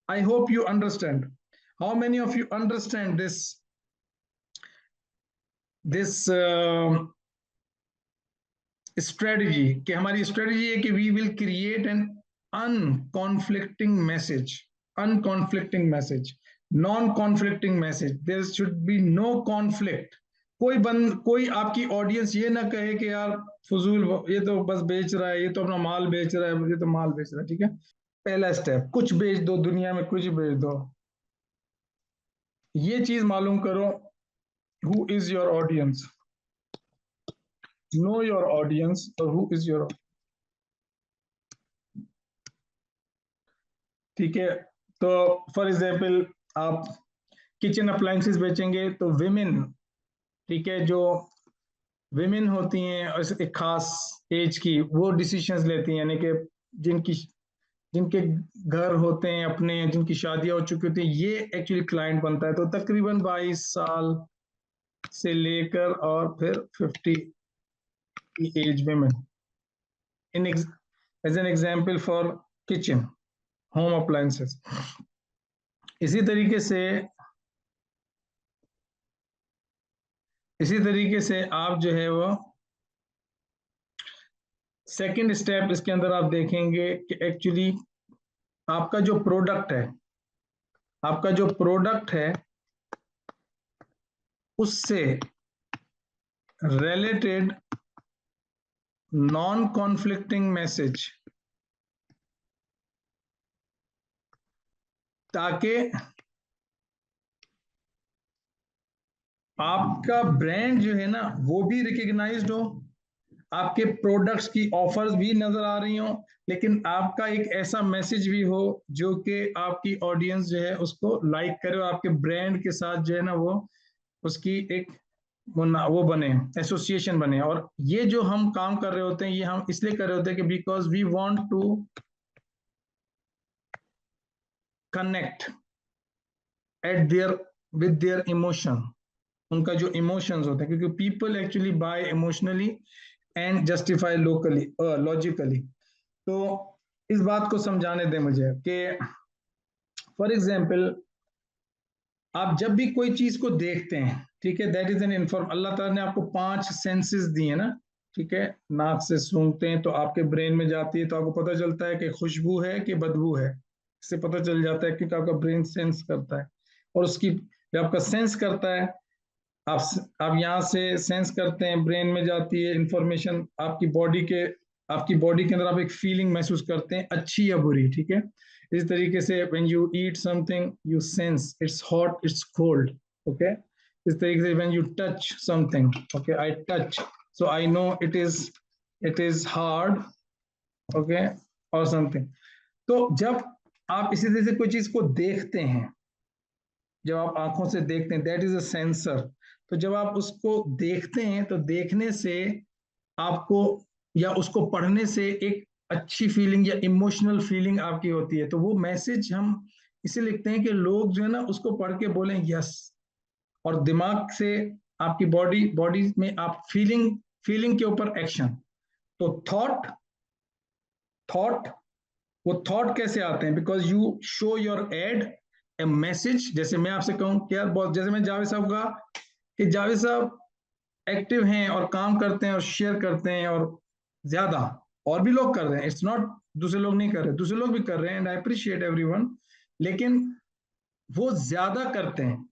I hope you understand. How many of you understand this strategy, कि हमारी strategy है कि we will create an unconflicting message, unconflicting message, non-conflicting message, there should be no conflict। कोई आपकी audience ये ना कहे कि यार फजूल, ये तो बस बेच रहा है, ये तो अपना माल बेच रहा है, ये तो माल बेच रहा है, ठीक है। पहला स्टेप, कुछ बेच दो, दुनिया में कुछ बेच दो, ये चीज मालूम करो, who is your audience, know your audience, और हु इज योर, ठीक है। तो फॉर एग्जाम्पल आप किचन अप्लायंसेस बेचेंगे तो विमेन, ठीक है, जो विमेन होती हैं और एक खास एज की, वो डिसीजंस लेती हैं, यानी कि जिनकी जिनके घर होते हैं अपने, जिनकी शादियां हो चुकी होती हैं, ये एक्चुअली क्लाइंट बनता है। तो तकरीबन 22 साल से लेकर और फिर 50 की एज में in age an example for kitchen, home appliances. इसी तरीके से आप जो है वो सेकंड स्टेप इसके अंदर आप देखेंगे कि एक्चुअली आपका जो प्रोडक्ट है, उससे रिलेटेड नॉन कॉन्फ्लिक्टिंग मैसेज, ताकि आपका ब्रांड जो है ना वो भी रिकग्नाइज्ड हो, आपके प्रोडक्ट्स की ऑफर्स भी नजर आ रही हो, लेकिन आपका एक ऐसा मैसेज भी हो जो कि आपकी ऑडियंस जो है उसको लाइक करे, और आपके ब्रांड के साथ जो है ना वो उसकी एक वो बने, एसोसिएशन बने। और ये जो हम काम कर रहे होते हैं ये हम इसलिए कर रहे होते हैं कि because we want to connect at there with their emotion, उनका जो इमोशंस होते हैं, क्योंकि people actually buy emotionally and justify locally logically. तो इस बात को समझाने दें मुझे कि फॉर एग्जाम्पल आप जब भी कोई चीज को देखते हैं, ठीक है, दैट इज एन इन्फॉर्म, अल्लाह ताला ने आपको 5 सेंसेस दिए ना, ठीक है, नाक से सूंघते हैं तो आपके ब्रेन में जाती है, तो आपको पता चलता है कि खुशबू है कि बदबू है, इससे पता चल जाता है क्योंकि आपका ब्रेन सेंस करता है। और उसकी जब आपका सेंस करता है, आप यहाँ से सेंस करते हैं, ब्रेन में जाती है इंफॉर्मेशन, आपकी बॉडी के अंदर आप एक फीलिंग महसूस करते हैं, अच्छी या बुरी, ठीक है। इस तरीके से when you eat something you sense it's hot it's cold, okay. इस तरीके से when you touch something, okay, I touch, so I know it is hard, okay, और समथिंग। तो जब आप इसी तरह से कोई चीज को देखते हैं, जब आप आंखों से देखते हैं, दैट इज अ सेंसर। तो जब आप उसको देखते हैं तो देखने से आपको या उसको पढ़ने से एक अच्छी फीलिंग या इमोशनल फीलिंग आपकी होती है, तो वो मैसेज हम इसे लिखते हैं कि लोग जो है ना उसको पढ़ के बोलें यस, और दिमाग से आपकी बॉडी में आप फीलिंग के ऊपर एक्शन। तो थॉट वो थॉट कैसे आते हैं, because you show your add A message. जैसे मैं आपसे कहूं कि यार बहुत, जैसे मैं जावेद साहब का कि जावेद साहब एक्टिव हैं और काम करते हैं और शेयर करते हैं, और ज्यादा और भी लोग कर रहे हैं, इट्स नॉट दूसरे लोग नहीं कर रहे, दूसरे लोग भी कर रहे हैं एंड आई अप्रिशिएट एवरीवन, लेकिन वो ज्यादा करते हैं,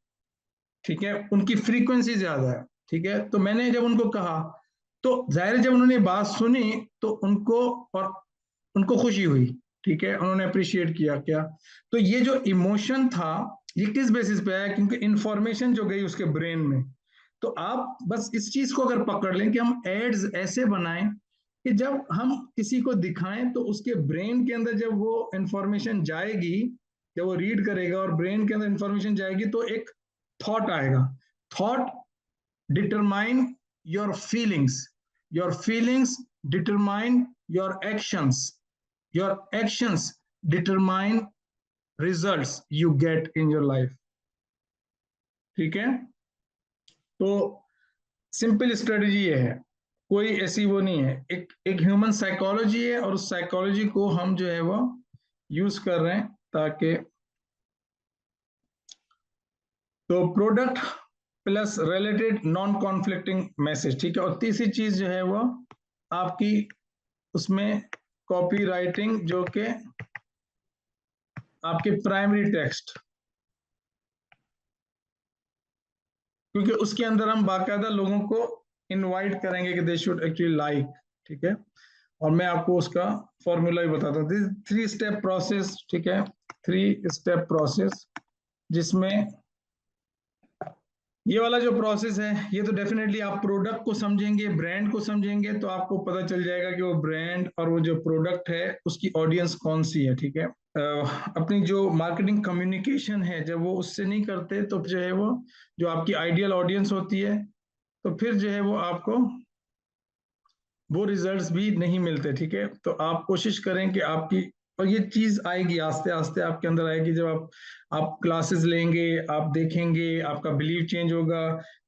ठीक है, उनकी फ्रीक्वेंसी ज्यादा है, ठीक है। तो मैंने जब उनको कहा तो जाहिर है जब उन्होंने बात सुनी तो और उनको खुशी हुई, ठीक है, उन्होंने अप्रिशिएट किया क्या। तो ये जो इमोशन था ये किस बेसिस पे आया, क्योंकि इंफॉर्मेशन जो गई उसके ब्रेन में। तो आप बस इस चीज को अगर पकड़ लें कि हम एड्स ऐसे बनाएं कि जब हम किसी को दिखाएं तो उसके ब्रेन के अंदर जब वो इंफॉर्मेशन जाएगी, जब वो रीड करेगा और ब्रेन के अंदर इंफॉर्मेशन जाएगी तो एक थॉट आएगा। Thought determine your feelings, your feelings determine your actions, your actions determine results you get in your life, ठीक है। तो सिंपल स्ट्रेटजी ये है, कोई ऐसी वो नहीं है, एक ह्यूमन साइकोलॉजी है, और उस साइकोलॉजी को हम जो है वो यूज कर रहे हैं ताकि, तो product plus related non conflicting message, ठीक है। और तीसरी चीज जो है वो आपकी उसमें कॉपी राइटिंग, जो कि आपके प्राइमरी टेक्स्ट, क्योंकि उसके अंदर हम बाकायदा लोगों को इनवाइट करेंगे कि दे शुड एक्चुअली लाइक, ठीक है। और मैं आपको उसका फॉर्मूला भी बताता हूँ, दिस 3 स्टेप प्रोसेस, ठीक है, 3 स्टेप प्रोसेस, जिसमें ये वाला जो प्रोसेस है ये तो डेफिनेटली आप प्रोडक्ट को समझेंगे, ब्रांड को समझेंगे तो आपको पता चल जाएगा कि वो ब्रांड और वो जो प्रोडक्ट है उसकी ऑडियंस कौन सी है, ठीक है। अपनी जो मार्केटिंग कम्युनिकेशन है जब वो उससे नहीं करते तो जो है वो जो आपकी आइडियल ऑडियंस होती है, तो फिर जो है वो आपको वो रिजल्ट्स भी नहीं मिलते, ठीक है। तो आप कोशिश करें कि आपकी और ये चीज आएगी आस्ते आस्ते आपके अंदर आएगी, जब आप क्लासेस लेंगे, आप देखेंगे, आपका बिलीव चेंज होगा,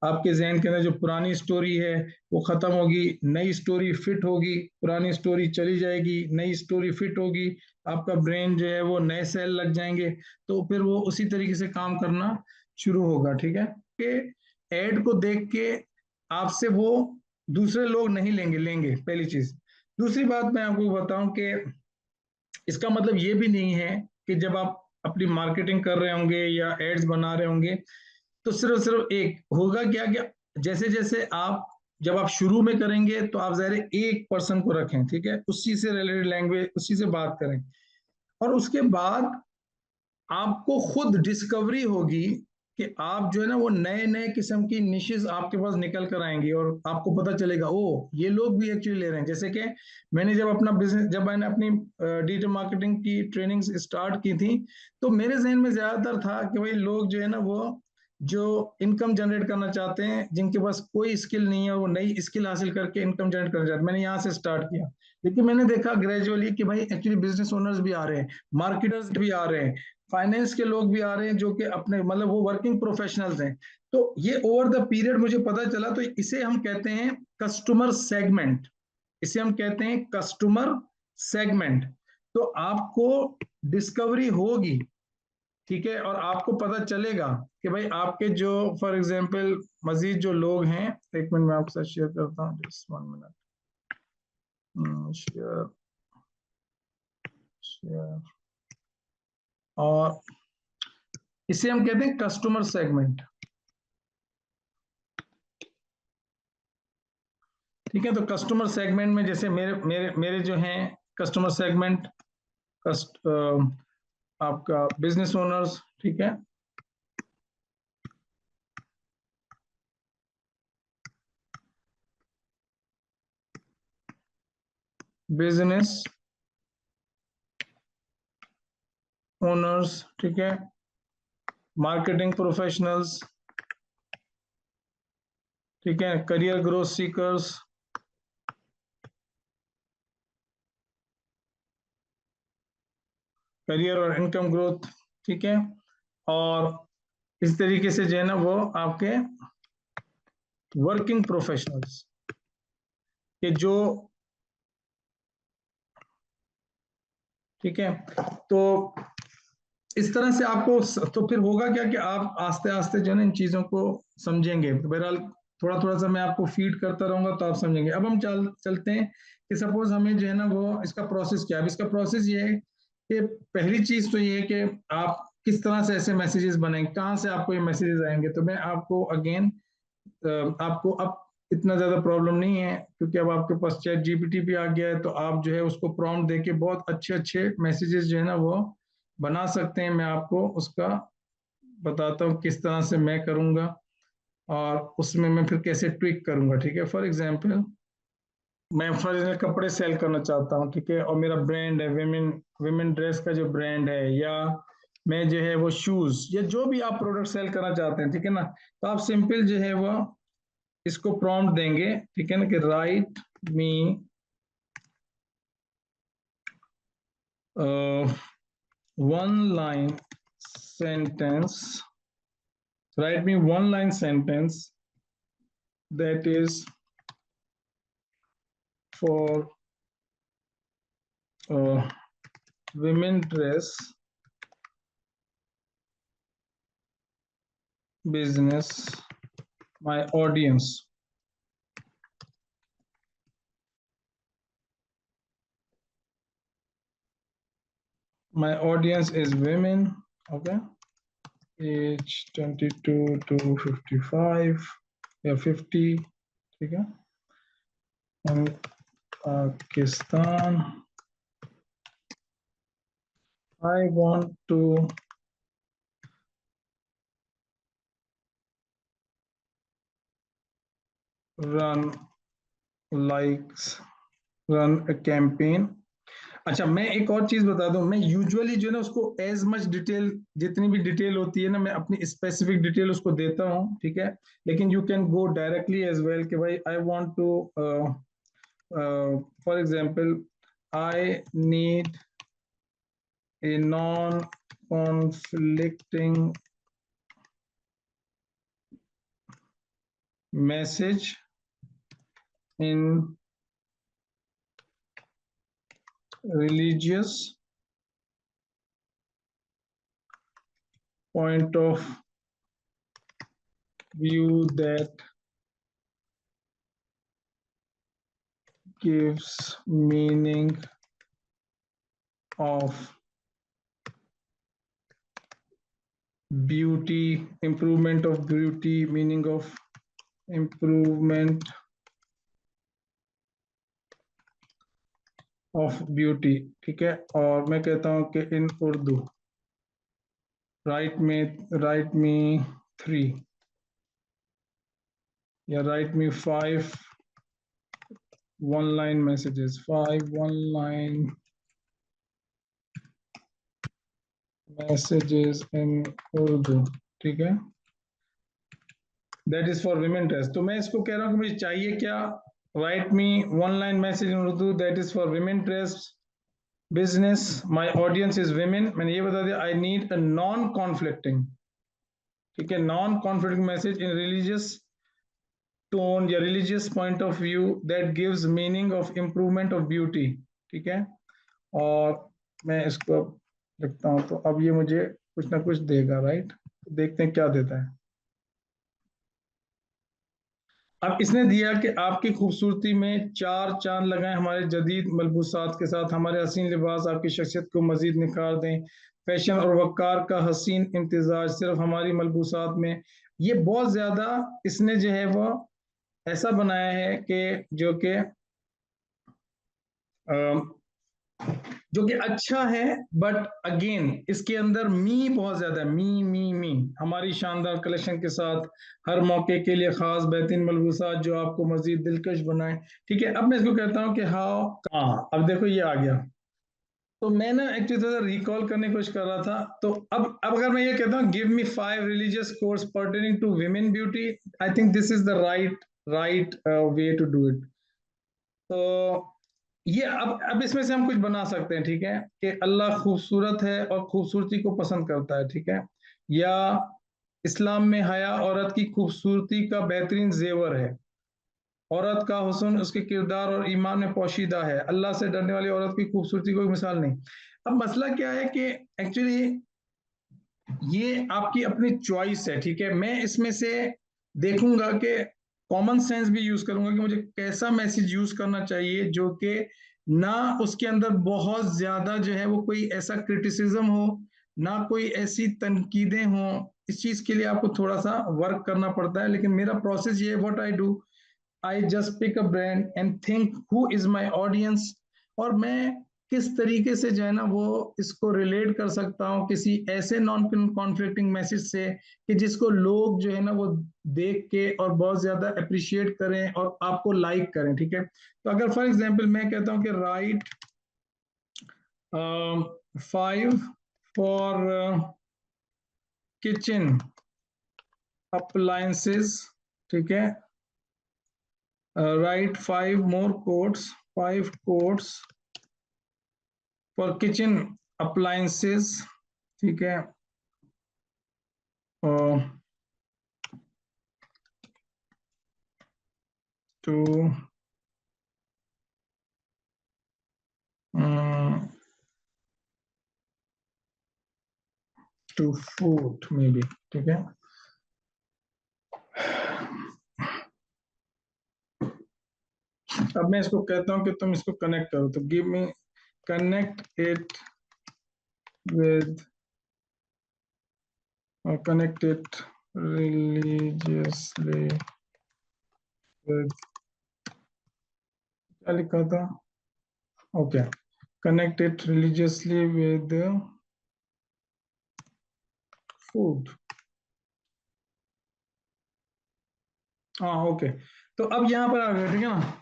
आपके जहन के अंदर जो पुरानी स्टोरी है वो खत्म होगी, नई स्टोरी फिट होगी, पुरानी स्टोरी चली जाएगी, नई स्टोरी फिट होगी, आपका ब्रेन जो है वो नए सेल लग जाएंगे, तो फिर वो उसी तरीके से काम करना शुरू होगा। ठीक है, कि एड को देख के आपसे वो दूसरे लोग नहीं लेंगे लेंगे पहली चीज। दूसरी बात मैं आपको बताऊं कि इसका मतलब ये भी नहीं है कि जब आप अपनी मार्केटिंग कर रहे होंगे या एड्स बना रहे होंगे तो सिर्फ सिर्फ एक होगा क्या क्या, जैसे जैसे आप जब आप शुरू में करेंगे तो आप जहर एक पर्सन को रखें, ठीक है, उसी से रिलेटेड लैंग्वेज उसी से बात करें, और उसके बाद आपको खुद डिस्कवरी होगी कि आप जो है ना वो नए नए किस्म की निशेस आपके पास निकल कर आएंगी, और आपको पता चलेगा ओ ये लोग भी एक्चुअली ले रहे हैं। जैसे कि मैंने जब अपना बिजनेस, जब मैंने अपनी डिजिटल मार्केटिंग की ट्रेनिंग स्टार्ट की थी, तो मेरे जहन में ज्यादातर था कि भाई लोग जो है ना वो जो इनकम जनरेट करना चाहते हैं, जिनके पास कोई स्किल नहीं है, वो नई स्किल हासिल करके इनकम जनरेट करना चाहते हैं, मैंने यहाँ से स्टार्ट किया। लेकिन मैंने देखा ग्रेजुअली कि भाई एक्चुअली बिजनेस ओनर्स भी आ रहे हैं, मार्केटर्स भी आ रहे हैं, फाइनेंस के लोग भी आ रहे हैं, जो कि अपने मतलब वो वर्किंग प्रोफेशनल्स हैं। तो ये ओवर द पीरियड मुझे पता चला, तो इसे हम कहते हैं कस्टमर सेगमेंट, इसे हम कहते हैं कस्टमर सेगमेंट। तो आपको डिस्कवरी होगी, ठीक है, और आपको पता चलेगा कि भाई आपके जो फॉर एग्जांपल मजीद जो लोग हैं, एक मिनट में आपके साथ शेयर करता हूँ, जस्ट 1 मिनट, शेयर शेयर, और इसे हम कहते हैं कस्टमर सेगमेंट। ठीक है, तो कस्टमर सेगमेंट में जैसे मेरे मेरे मेरे जो हैं कस्टमर सेगमेंट, कस्ट आपका बिजनेस ओनर्स, ठीक है, बिजनेस ओनर्स, ठीक है, मार्केटिंग प्रोफेशनल्स, ठीक है, करियर ग्रोथ सीकर्स, करियर और इनकम ग्रोथ, ठीक है, और इस तरीके से जो है ना वो आपके वर्किंग प्रोफेशनल्स के जो, ठीक है, तो इस तरह से आपको तो फिर होगा क्या कि आप आस्ते आस्ते जो है ना इन चीजों को समझेंगे। बहरहाल थोड़ा थोड़ा सा मैं आपको फीड करता रहूंगा तो आप समझेंगे। अब हम चलते हैं कि सपोज हमें जो है ना वो इसका प्रोसेस क्या है। इसका प्रोसेस ये है कि पहली चीज तो ये है कि आप किस तरह से ऐसे मैसेजेस बनाएंगे, कहाँ से आपको ये मैसेजेस आएंगे। तो मैं आपको अगेन, आपको अब इतना ज्यादा प्रॉब्लम नहीं है क्योंकि अब आपके पास चैट जीपीटी भी आ गया है, तो आप जो है उसको प्रॉम्प्ट देके बहुत अच्छे अच्छे मैसेजेस जो है ना वो बना सकते हैं। मैं आपको उसका बताता हूँ किस तरह से मैं करूँगा, और उसमें मैं फिर कैसे ट्विक करूँगा। ठीक है, फॉर एग्जांपल मैं फॉर एग्जाम्पल कपड़े सेल करना चाहता हूँ, ठीक है, और मेरा ब्रांड है विमेन विमेन ड्रेस का जो ब्रांड है, या मैं जो है वो शूज, या जो भी आप प्रोडक्ट सेल करना चाहते हैं, ठीक है ना, तो आप सिंपल जो है वो इसको प्रॉम्प्ट देंगे, ठीक है ना, कि right me one line sentence, write me one line sentence that is for women dress business, my audience, my audience is women, okay, age 22 to 55 या 50, ठीक है, and Pakistan, I want to run likes run a campaign। अच्छा, मैं एक और चीज बता दूं, मैं यूजुअली जो है ना उसको एज मच डिटेल, जितनी भी डिटेल होती है ना, मैं अपनी स्पेसिफिक डिटेल उसको देता हूँ, ठीक है, लेकिन you can go directly as well कि भाई I want to for example I need a non-conflicting message in religious point of view that gives meaning of beauty, improvement of beauty, meaning of improvement of beauty, ठीक है। और मैं कहता हूं कि इन Urdu right मी 3 या right me 5 1-line messages, 5 1-line messages in Urdu, ठीक है। That is for women dress. तो मैं इसको कह रहा हूँ कि मुझे चाहिए क्या, write me 1-line message in Urdu that is for women dress business, my audience is women. मैंने ये बता दिया, I need a non conflicting, ठीक है, non conflicting message in religious tone या religious point of view that gives meaning of improvement of beauty, ठीक है। और मैं इसको लिखता हूँ, तो अब ये मुझे कुछ ना कुछ देगा, राइट। देखते हैं क्या देता है। अब इसने दिया कि आपकी खूबसूरती में 4 चांद लगाएं हमारे जदीद मलबूसात के साथ, हमारे हसीन लिबास आपकी शख्सियत को मजीद निखार दें, फैशन और वक़ार का हसीन इम्तिजाज सिर्फ हमारी मलबूसात में। ये बहुत ज्यादा इसने जो है वो ऐसा बनाया है कि जो कि अच्छा है, बट अगेन इसके अंदर मी बहुत ज्यादा है, मी हमारी शानदार कलेक्शन के साथ हर मौके के लिए खास बेहतरीन मलबूसात जो आपको मजीद दिलकश बनाए, ठीक है। अब मैं इसको कहता हूँ कि हाउ, हाँ अब देखो ये आ गया। तो मैं ना एक्चुअली थोड़ा रिकॉल करने की कोशिश कर रहा था। तो अब अगर मैं ये कहता हूँ give me 5 religious course pertaining to women beauty, I think this is the right way to do it. तो ये अब इसमें से हम कुछ बना सकते हैं, ठीक है, कि अल्लाह खूबसूरत है और खूबसूरती को पसंद करता है, ठीक है। या इस्लाम में हया औरत की खूबसूरती का बेहतरीन जेवर है, औरत का हुस्न उसके किरदार और ईमान में पोशीदा है, अल्लाह से डरने वाली औरत की खूबसूरती कोई मिसाल नहीं। अब मसला क्या है कि एक्चुअली ये आपकी अपनी चॉइस है, ठीक है। मैं इसमें से देखूंगा कि कॉमन सेंस भी यूज करूंगा कि मुझे कैसा मैसेज यूज करना चाहिए जो कि ना उसके अंदर बहुत ज्यादा जो है वो कोई ऐसा क्रिटिसिज्म हो, ना कोई ऐसी तनकीदें हो। इस चीज के लिए आपको थोड़ा सा वर्क करना पड़ता है, लेकिन मेरा प्रोसेस ये, what I do, I just pick a brand and think who is my audience, और मैं किस तरीके से जो है ना वो इसको रिलेट कर सकता हूँ किसी ऐसे नॉन कॉन्फ्लिक्टिंग मैसेज से कि जिसको लोग जो है ना वो देख के और बहुत ज्यादा अप्रिशिएट करें और आपको लाइक करें, ठीक है। तो अगर फॉर एग्जांपल मैं कहता हूँ कि राइट 5 फॉर किचन अप्लायंसेस, ठीक है, right 5 more quotes, 5 quotes for kitchen appliances, ठीक है, to to food maybe, ठीक है। अब मैं इसको कहता हूं कि तुम इसको कनेक्ट करो, तो give me, connect it with, connect it religiously with, क्या लिखा था, okay, connect it religiously with food, हाँ ओके। तो अब यहाँ पर आ गए, ठीक है ना।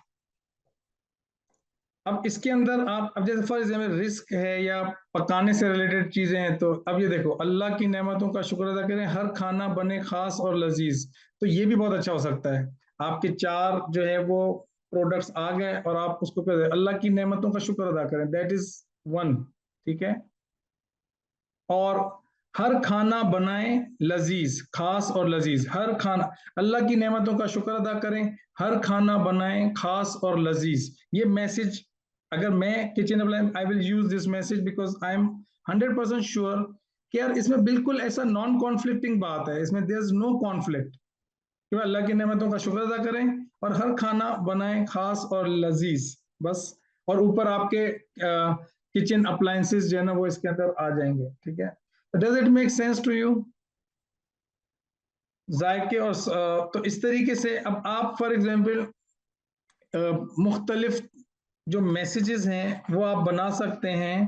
अब इसके अंदर आप, अब जैसे फॉर एग्जाम्पल रिस्क है या पकाने से रिलेटेड चीजें हैं, तो अब ये देखो, अल्लाह की नेमतों का शुक्र अदा करें, हर खाना बने खास और लजीज। तो ये भी बहुत अच्छा हो सकता है। आपके 4 जो है वो प्रोडक्ट्स आ गए और आप उसको कर अल्लाह की नेमतों का शुक्र अदा करें, दैट इज 1, ठीक है। और हर खाना बनाएं लजीज, खास और लजीज, हर खाना, अल्लाह की नेमतों का शुक्र अदा करें, हर खाना बनाएं खास और लजीज। ये मैसेज, अगर मैं kitchen appliance, I will use this message because I am 100% sure कि यार इसमें बिल्कुल ऐसा नॉन कॉन्फ्लिक्टिंग बात है, इसमें देयर इज नो कॉन्फ्लिक्ट कि भाई अल्लाह की नेमतों का शुक्र अदा करें और हर खाना बनाएं खास और लजीज, बस। और ऊपर आपके किचन अप्लायंसेस जो है ना वो इसके अंदर आ जाएंगे, ठीक है। Does it make sense to you? जायके और तो इस तरीके से अब आप फॉर एग्जांपल मुख्तलिफ जो मैसेजेस हैं वो आप बना सकते हैं,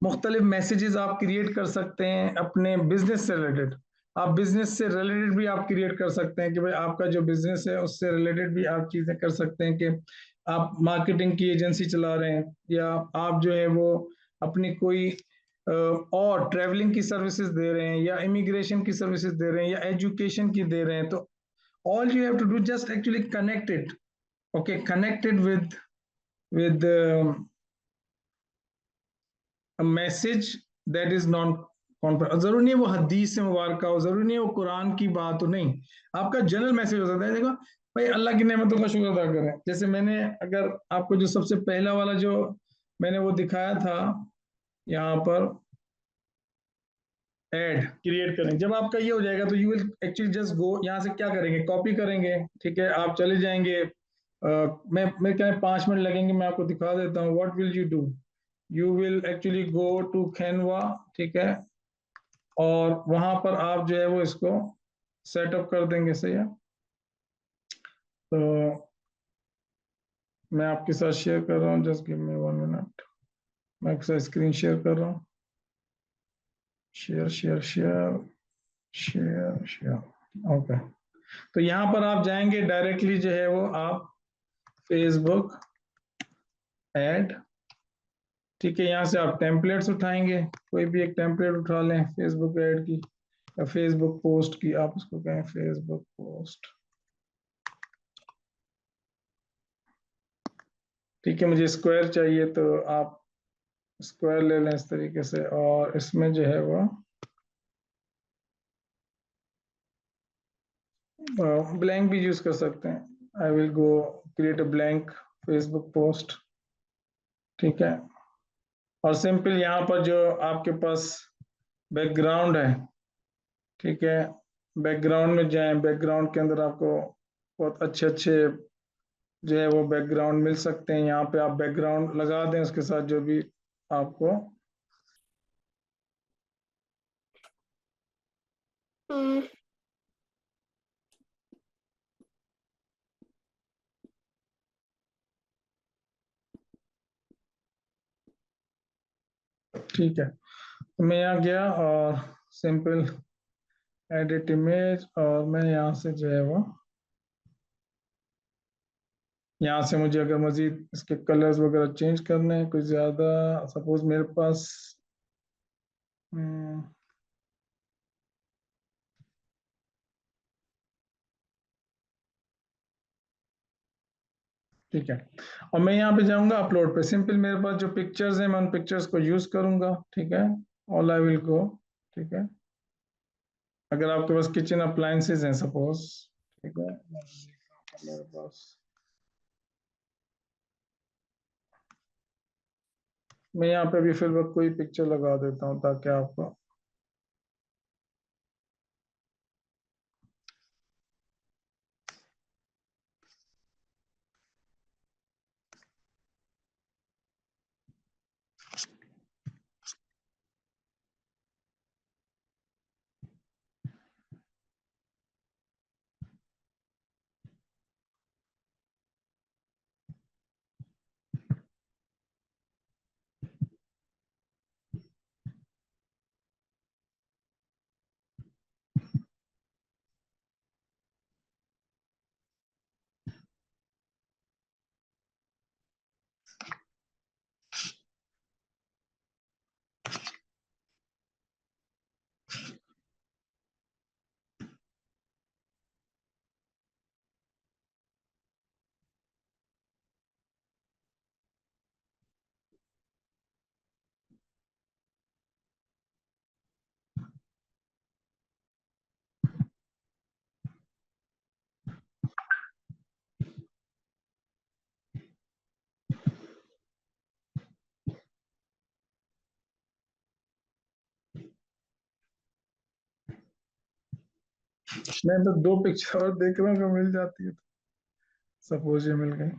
मुख्तलिफ मैसेजेस आप क्रिएट कर सकते हैं अपने बिजनेस से रिलेटेड। आप बिजनेस से रिलेटेड भी आप क्रिएट कर सकते हैं कि भाई आपका जो बिजनेस है उससे रिलेटेड भी आप चीजें कर सकते हैं कि आप मार्केटिंग की एजेंसी चला रहे हैं, या आप जो है वो अपनी कोई और ट्रैवलिंग की सर्विसेज दे रहे हैं, या इमिग्रेशन की सर्विसेज दे रहे हैं, या एजुकेशन की दे रहे हैं। तो all you have to do just actually connect it, okay, connect it with a message that is non confidence. जरूरी नहीं है वो हदीस से मुबारक हो, जरूरी नहीं है वो कुरान की बात हो, नहीं, आपका जनरल मैसेज हो सकता है। देखो भाई अल्लाह की नेमतों का शुक्र अदा करें, जैसे मैंने अगर आपको जो सबसे पहला वाला जो मैंने वो दिखाया था यहाँ पर, एड क्रिएट करें, जब आपका ये हो जाएगा तो you will actually just go, यहाँ से क्या करेंगे, कॉपी करेंगे, ठीक है, आप चले जाएंगे। मैं क्या 5 मिनट लगेंगे, मैं आपको दिखा देता हूँ। What will you do, you will actually go to Canva, ठीक है, और वहां पर आप जो है वो इसको सेटअप कर देंगे, सही है। तो मैं आपके साथ शेयर कर रहा हूँ, जस्ट गिव मी 1 मिनट, मैं आपके साथ स्क्रीन शेयर कर रहा हूँ, share share share share share, okay. तो यहाँ पर आप जाएंगे डायरेक्टली जो है वो आप फेसबुक ऐड, ठीक है, यहाँ से आप टेम्पलेट्स उठाएंगे, कोई भी एक टेम्पलेट उठा लें फेसबुक ऐड की या फेसबुक पोस्ट की, आप उसको कहें फेसबुक पोस्ट, ठीक है। मुझे स्क्वायर चाहिए तो आप स्क्वायर ले लें इस तरीके से, और इसमें जो है वो ब्लैंक भी यूज कर सकते हैं। I will go create a blank Facebook post, ठीक है। और सिंपल यहाँ पर जो आपके पास बैकग्राउंड है, ठीक है, बैकग्राउंड में जाएं, बैकग्राउंड के अंदर आपको बहुत अच्छे अच्छे जो है वो बैकग्राउंड मिल सकते हैं। यहाँ पे आप बैकग्राउंड लगा दें उसके साथ जो भी आपको, हम्म। ठीक है। तो मैं यहाँ गया और सिंपल एडिट इमेज, और मैं यहाँ से जो है वो, यहाँ से मुझे अगर मजीद इसके कलर्स वगैरह चेंज करने हैं कुछ ज़्यादा, सपोज मेरे पास हम्म, ठीक है, और मैं यहाँ पे जाऊंगा अपलोड पे, सिंपल मेरे पास जो पिक्चर्स हैं मैं उन पिक्चर्स को यूज करूंगा, ठीक है, ऑल आई विल गो, ठीक है। अगर आपके पास किचन अप्लायंसेस हैं सपोज, ठीक है, मेरे पास, मैं यहाँ पे भी फिर वक्त कोई पिक्चर लगा देता हूँ ताकि आपको, मैं तो दो पिक्चर और देख रहा हूँ, अगर मिल जाती है तो। सपोज ये मिल गई।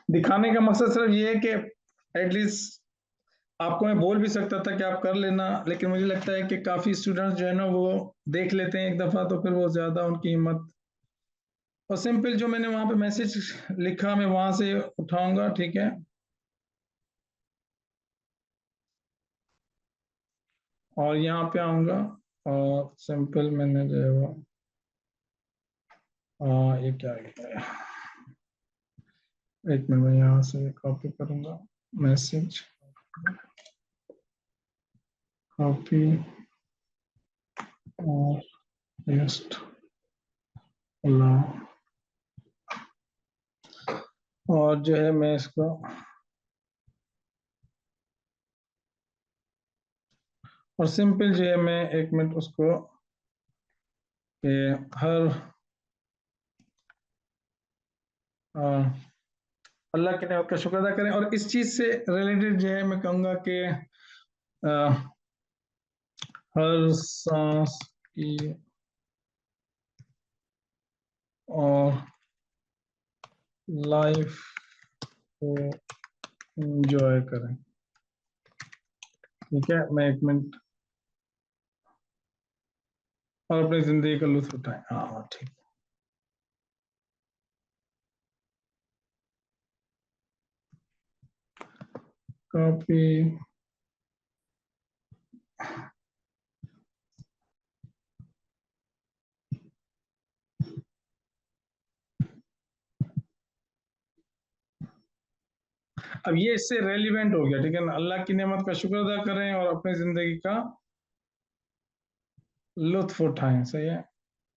दिखाने का मकसद सिर्फ ये है कि एटलीस्ट आपको मैं बोल भी सकता था कि आप कर लेना, लेकिन मुझे लगता है कि काफी स्टूडेंट्स जो है ना वो देख लेते हैं एक दफा, तो फिर वो ज्यादा उनकी हिम्मत। और सिंपल जो मैंने वहां पे मैसेज लिखा मैं वहां से उठाऊंगा, ठीक है। और यहाँ पे आऊंगा और सिंपल मैंने जो है वो ये क्या है, एक मिनट में यहाँ से कॉपी करूंगा मैसेज, कॉपी और पेस्ट। और जो है मैं इसको, और सिंपल जो है मैं एक मिनट उसको कि हर आ, अल्लाह की नेमत का शुक्र अदा करें। और इस चीज से रिलेटेड जो है मैं कहूँगा कि आ, हर सांस की और लाइफ को एंजॉय करें, ठीक है। मैं एक मिनट, और अपनी जिंदगी का लुत्फ उठाएं, हाँ ठीक। कॉपी, अब ये इससे रेलिवेंट हो गया, ठीक है ना। अल्लाह की नेमत का शुक्र अदा करें और अपनी जिंदगी का लुत्फ उठाएं, सही है।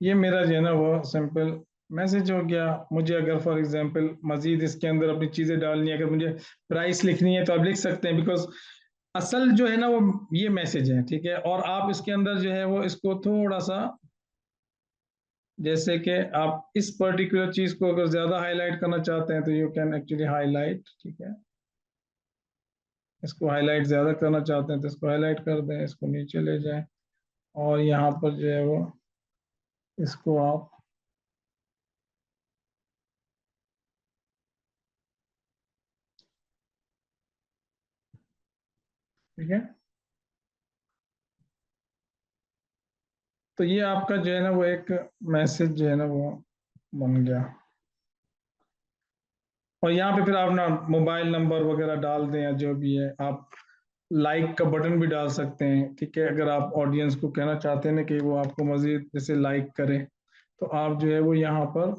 ये मेरा जो है ना वो सिंपल मैसेज हो गया। मुझे अगर फॉर एग्जांपल मजीद इसके अंदर अपनी चीजें डालनी है, अगर मुझे प्राइस लिखनी है तो आप लिख सकते हैं, बिकॉज असल जो है ना वो ये मैसेज है, ठीक है। और आप इसके अंदर जो है वो इसको थोड़ा सा, जैसे कि आप इस पर्टिकुलर चीज को अगर ज्यादा हाईलाइट करना चाहते हैं तो यू कैन एक्चुअली हाईलाइट, ठीक है। इसको हाईलाइट ज्यादा करना चाहते हैं तो इसको हाईलाइट कर दें, इसको नीचे ले जाएं। और यहाँ पर जो है वो इसको आप, ठीक है। तो ये आपका जो है ना वो एक मैसेज जो है ना वो बन गया। और यहाँ पे फिर आप ना मोबाइल नंबर वगैरह डाल दें या जो भी है, आप लाइक का बटन भी डाल सकते हैं, ठीक है। अगर आप ऑडियंस को कहना चाहते हैं ना कि वो आपको मजीद जैसे लाइक करें, तो आप जो है वो यहाँ पर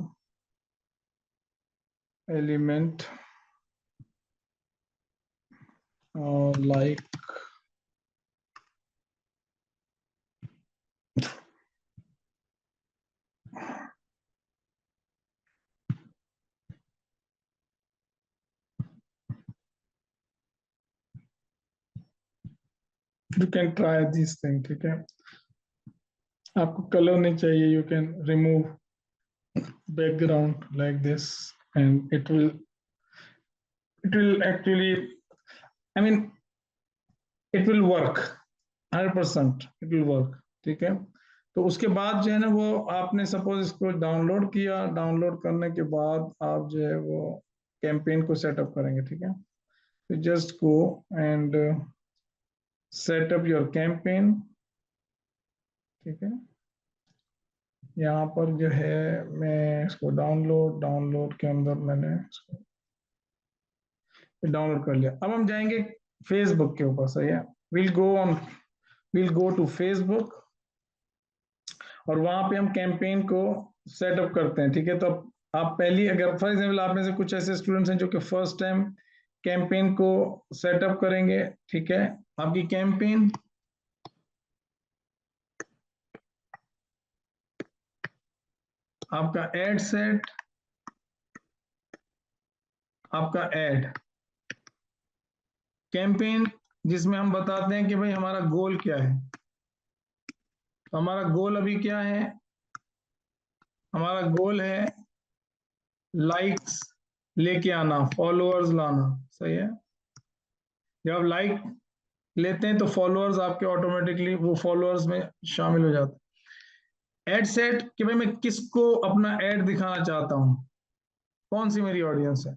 एलिमेंट और like, you can try this thing, ठीक है। आपको कलर नहीं चाहिए, you can remove background like this and it will actually, I mean it will work, 100% it will work, ठीक है। तो उसके बाद जो है ना वो आपने सपोज इसको डाउनलोड किया, डाउनलोड करने के बाद आप जो है वो कैंपेन को सेटअप करेंगे, ठीक है। तो just go and setup your campaign, ठीक है। यहाँ पर जो है मैं इसको डाउनलोड, डाउनलोड के अंदर मैंने इसको डाउनलोड कर लिया। अब हम जाएंगे फेसबुक के ऊपर, सही है। Will go on, will go to Facebook, और वहां पे हम कैंपेन को सेटअप करते हैं, ठीक है। तो आप पहली, अगर फॉर एग्जांपल आप में से कुछ ऐसे स्टूडेंट्स हैं जो कि फर्स्ट टाइम कैंपेन को सेटअप करेंगे, ठीक है। आपकी कैंपेन आपका एड सेट, आपका एड कैंपेन, जिसमें हम बताते हैं कि भाई हमारा गोल क्या है। तो हमारा गोल अभी क्या है, हमारा गोल है लाइक्स लेके आना, फॉलोअर्स लाना, सही है। जब आप लाइक लेते हैं तो फॉलोअर्स आपके ऑटोमेटिकली वो फॉलोअर्स में शामिल हो जाते हैं। एड सेट कि भाई मैं किसको अपना एड दिखाना चाहता हूं, कौन सी मेरी ऑडियंस है।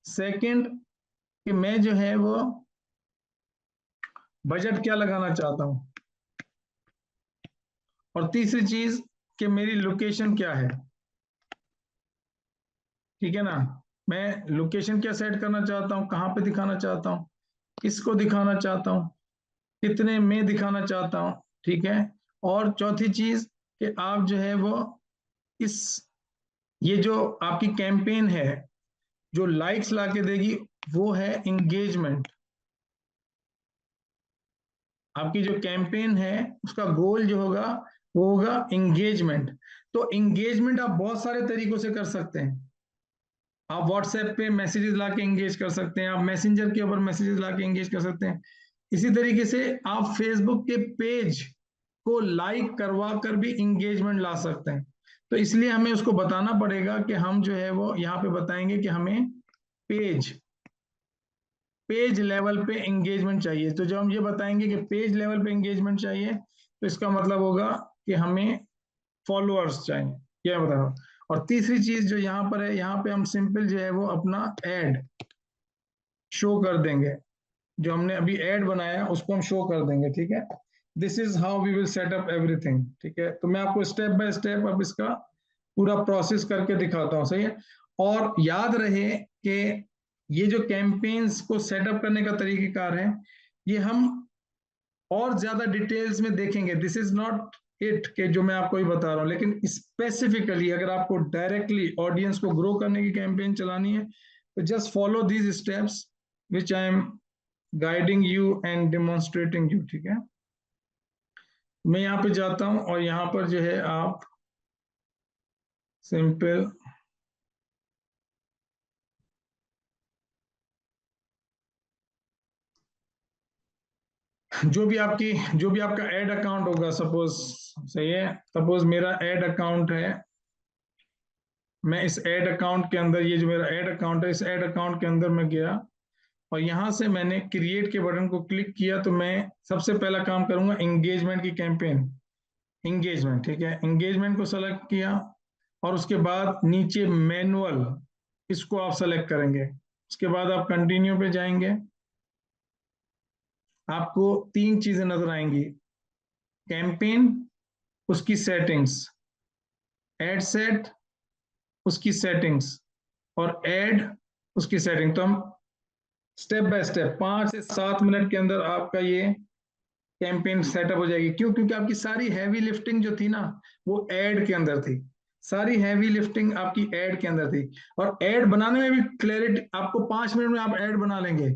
सेकंड कि मैं जो है वो बजट क्या लगाना चाहता हूं। और तीसरी चीज कि मेरी लोकेशन क्या है, ठीक है ना। मैं लोकेशन क्या सेट करना चाहता हूँ, कहाँ पे दिखाना चाहता हूँ, किसको दिखाना चाहता हूँ, कितने में दिखाना चाहता हूँ, ठीक है। और चौथी चीज कि आप जो है वो इस ये जो आपकी कैंपेन है जो लाइक्स लाके देगी वो है इंगेजमेंट। आपकी जो कैंपेन है उसका गोल जो होगा वो होगा इंगेजमेंट। तो इंगेजमेंट आप बहुत सारे तरीकों से कर सकते हैं। आप व्हाट्सएप पे मैसेजेस लाके एंगेज कर सकते हैं, आप मैसेंजर के ऊपर मैसेजेस लाके एंगेज कर सकते हैं। इसी तरीके से आप फेसबुक के पेज को लाइक करवा कर भी इंगेजमेंट ला सकते हैं। तो इसलिए हमें उसको बताना पड़ेगा कि हम जो है वो यहाँ पे बताएंगे कि हमें पेज पेज लेवल पे एंगेजमेंट चाहिए। तो जब हम ये बताएंगे कि पेज लेवल पे एंगेजमेंट चाहिए तो इसका मतलब होगा कि हमें फॉलोअर्स चाहिए, क्या बता रहा हूँ। और तीसरी चीज जो यहाँ पर है, यहाँ पे हम सिंपल जो है वो अपना एड शो कर देंगे। जो हमने अभी एड बनाया उसको हम शो कर देंगे, ठीक है। This is how we will set up everything, ठीक है। तो मैं आपको स्टेप बाय स्टेप अब इसका पूरा प्रोसेस करके दिखाता हूँ, सही है। और याद रहे कि ये जो कैंपेन्स को सेटअप करने का तरीकेकार है ये हम और ज्यादा डिटेल्स में देखेंगे। दिस इज नॉट इट के जो मैं आपको ही बता रहा हूँ, लेकिन स्पेसिफिकली अगर आपको डायरेक्टली ऑडियंस को ग्रो करने की कैंपेन चलानी है तो just follow these steps which I am guiding you and demonstrating you, ठीक है। मैं यहाँ पे जाता हूँ और यहाँ पर जो है आप सिंपल जो भी आपका एड अकाउंट होगा, सपोज, सही है, सपोज मेरा एड अकाउंट है। मैं इस एड अकाउंट के अंदर, ये जो मेरा एड अकाउंट है, इस एड अकाउंट के अंदर मैं गया और यहां से मैंने क्रिएट के बटन को क्लिक किया। तो मैं सबसे पहला काम करूंगा एंगेजमेंट की कैंपेन, एंगेजमेंट, ठीक है। एंगेजमेंट को सेलेक्ट किया और उसके बाद नीचे मैनुअल, इसको आप सेलेक्ट करेंगे। उसके बाद आप कंटिन्यू पे जाएंगे, आपको तीन चीजें नजर आएंगी, कैंपेन, उसकी सेटिंग्स, एड सेट, उसकी सेटिंग्स, और एड, उसकी सेटिंग। तो हम स्टेप बाय स्टेप 5 से 7 मिनट के अंदर आपका ये कैंपेन सेटअप हो जाएगी। क्यों? क्योंकि आपकी सारी हैवी लिफ्टिंग जो थी ना वो एड के अंदर थी, सारी हैवी लिफ्टिंग आपकी एड के अंदर थी। और एड बनाने में भी क्लैरिटी, आपको 5 मिनट में आप एड बना लेंगे।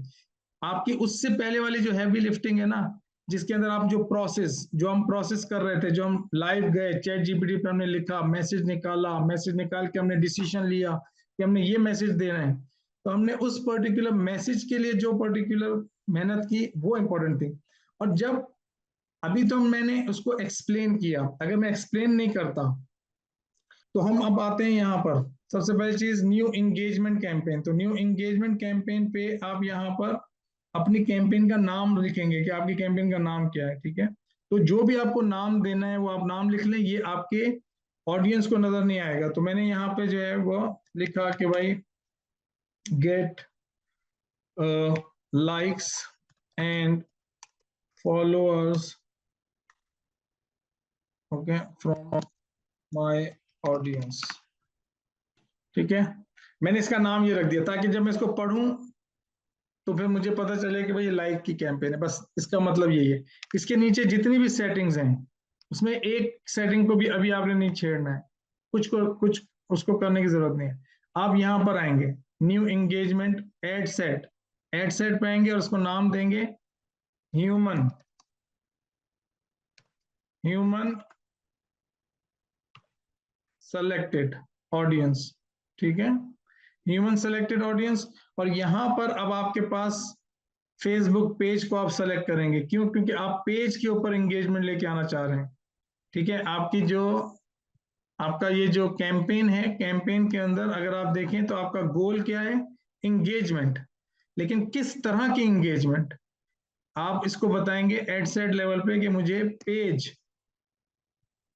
आपकी उससे पहले वाली जो हैवी लिफ्टिंग है ना, जिसके अंदर आप जो प्रोसेस, जो हम प्रोसेस कर रहे थे, जो हम लाइव गए चैट जीपीटी पे, हमने लिखा, मैसेज निकाला, मैसेज निकाल के हमने डिसीजन लिया कि हमने ये मैसेज देना है। तो हमने उस पर्टिकुलर मैसेज के लिए जो पर्टिकुलर मेहनत की वो इंपॉर्टेंट थी। और जब अभी तो मैंने उसको एक्सप्लेन किया, अगर मैं एक्सप्लेन नहीं करता तो हम अब आते हैं यहाँ पर। सबसे पहली चीज न्यू इंगेजमेंट कैंपेन। तो न्यू इंगेजमेंट कैंपेन पे आप यहाँ पर अपनी कैंपेन का नाम लिखेंगे कि आपकी कैंपेन का नाम क्या है, ठीक है। तो जो भी आपको नाम देना है वो आप नाम लिख लें, ये आपके ऑडियंस को नजर नहीं आएगा। तो मैंने यहाँ पे जो है वो लिखा कि भाई get likes and followers, okay, from my audience, ठीक है। मैंने इसका नाम ये रख दिया ताकि जब मैं इसको पढ़ूं तो फिर मुझे पता चले कि भाई ये लाइक की कैंपेन है। बस इसका मतलब यही है। इसके नीचे जितनी भी सेटिंग्स हैं उसमें एक सेटिंग को भी अभी आपने नहीं छेड़ना है, कुछ उसको करने की जरूरत नहीं है। आप यहाँ पर आएंगे, new engagement ad set, ad set पे आएंगे और उसको नाम देंगे ह्यूमन, ह्यूमन सेलेक्टेड ऑडियंस, ठीक है, ह्यूमन सेलेक्टेड ऑडियंस। और यहां पर अब आपके पास फेसबुक पेज को आप सेलेक्ट करेंगे, क्यों? क्योंकि आप पेज के ऊपर एंगेजमेंट लेके आना चाह रहे हैं, ठीक है। आपका ये जो कैंपेन है, कैंपेन के अंदर अगर आप देखें तो आपका गोल क्या है? एंगेजमेंट। लेकिन किस तरह की एंगेजमेंट आप इसको बताएंगे एड सेट लेवल पे कि मुझे पेज,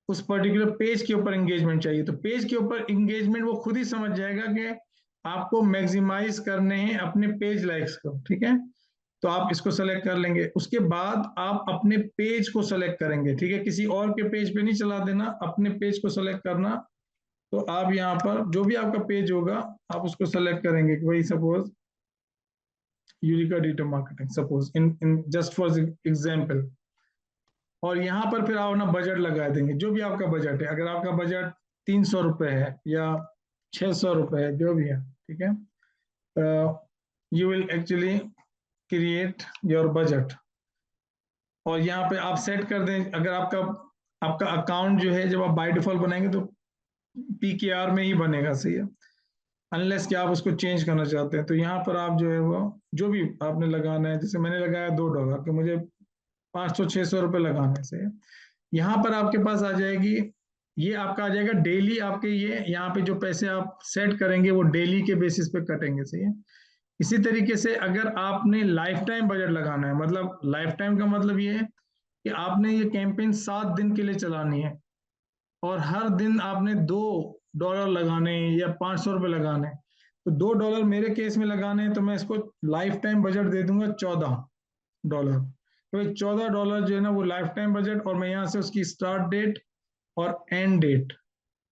उस पर्टिकुलर पेज के ऊपर एंगेजमेंट चाहिए। तो पेज के ऊपर एंगेजमेंट वो खुद ही समझ जाएगा कि आपको मैक्सिमाइज करने हैं अपने पेज लाइक्स को, ठीक है। तो आप इसको सेलेक्ट कर लेंगे। उसके बाद आप अपने पेज को सेलेक्ट करेंगे, ठीक है, किसी और के पेज पे नहीं चला देना, अपने पेज को सेलेक्ट करना। तो आप यहाँ पर जो भी आपका पेज होगा आप उसको सेलेक्ट करेंगे कि भाई suppose Eureka digital marketing, suppose in just for example. और यहाँ पर फिर आप अपना बजट लगा देंगे, जो भी आपका बजट है। अगर आपका बजट 300 रुपये है या 600 रुपये है, जो भी है, ठीक है, you will actually create your budget. और यहाँ पे आप सेट कर दें, अगर आपका आपका अकाउंट जो है जब आप बाय डिफॉल्ट बनाएंगे तो पीकेआर में ही बनेगा, सही है, अनलेस कि आप उसको चेंज करना चाहते हैं। तो यहाँ पर आप जो है वो जो भी आपने लगाना है, जैसे मैंने लगाया $2 कि मुझे 500-600 रुपये लगाने से, यहाँ पर आपके पास आ जाएगी, ये आपका आ जाएगा डेली। आपके ये यहाँ पे जो पैसे आप सेट करेंगे वो डेली के बेसिस पे कटेंगे, सही है। इसी तरीके से अगर आपने लाइफ टाइम बजट लगाना है, मतलब लाइफ टाइम का मतलब ये है कि आपने ये कैंपेन 7 दिन के लिए चलानी है और हर दिन आपने $2 लगाने हैं या 500 रुपये लगाने हैं। तो $2 मेरे केस में लगाने हैं तो मैं इसको लाइफ टाइम बजट दे दूंगा $14। तो $14 जो है ना वो लाइफ टाइम बजट, और मैं यहाँ से उसकी स्टार्ट डेट और एंड डेट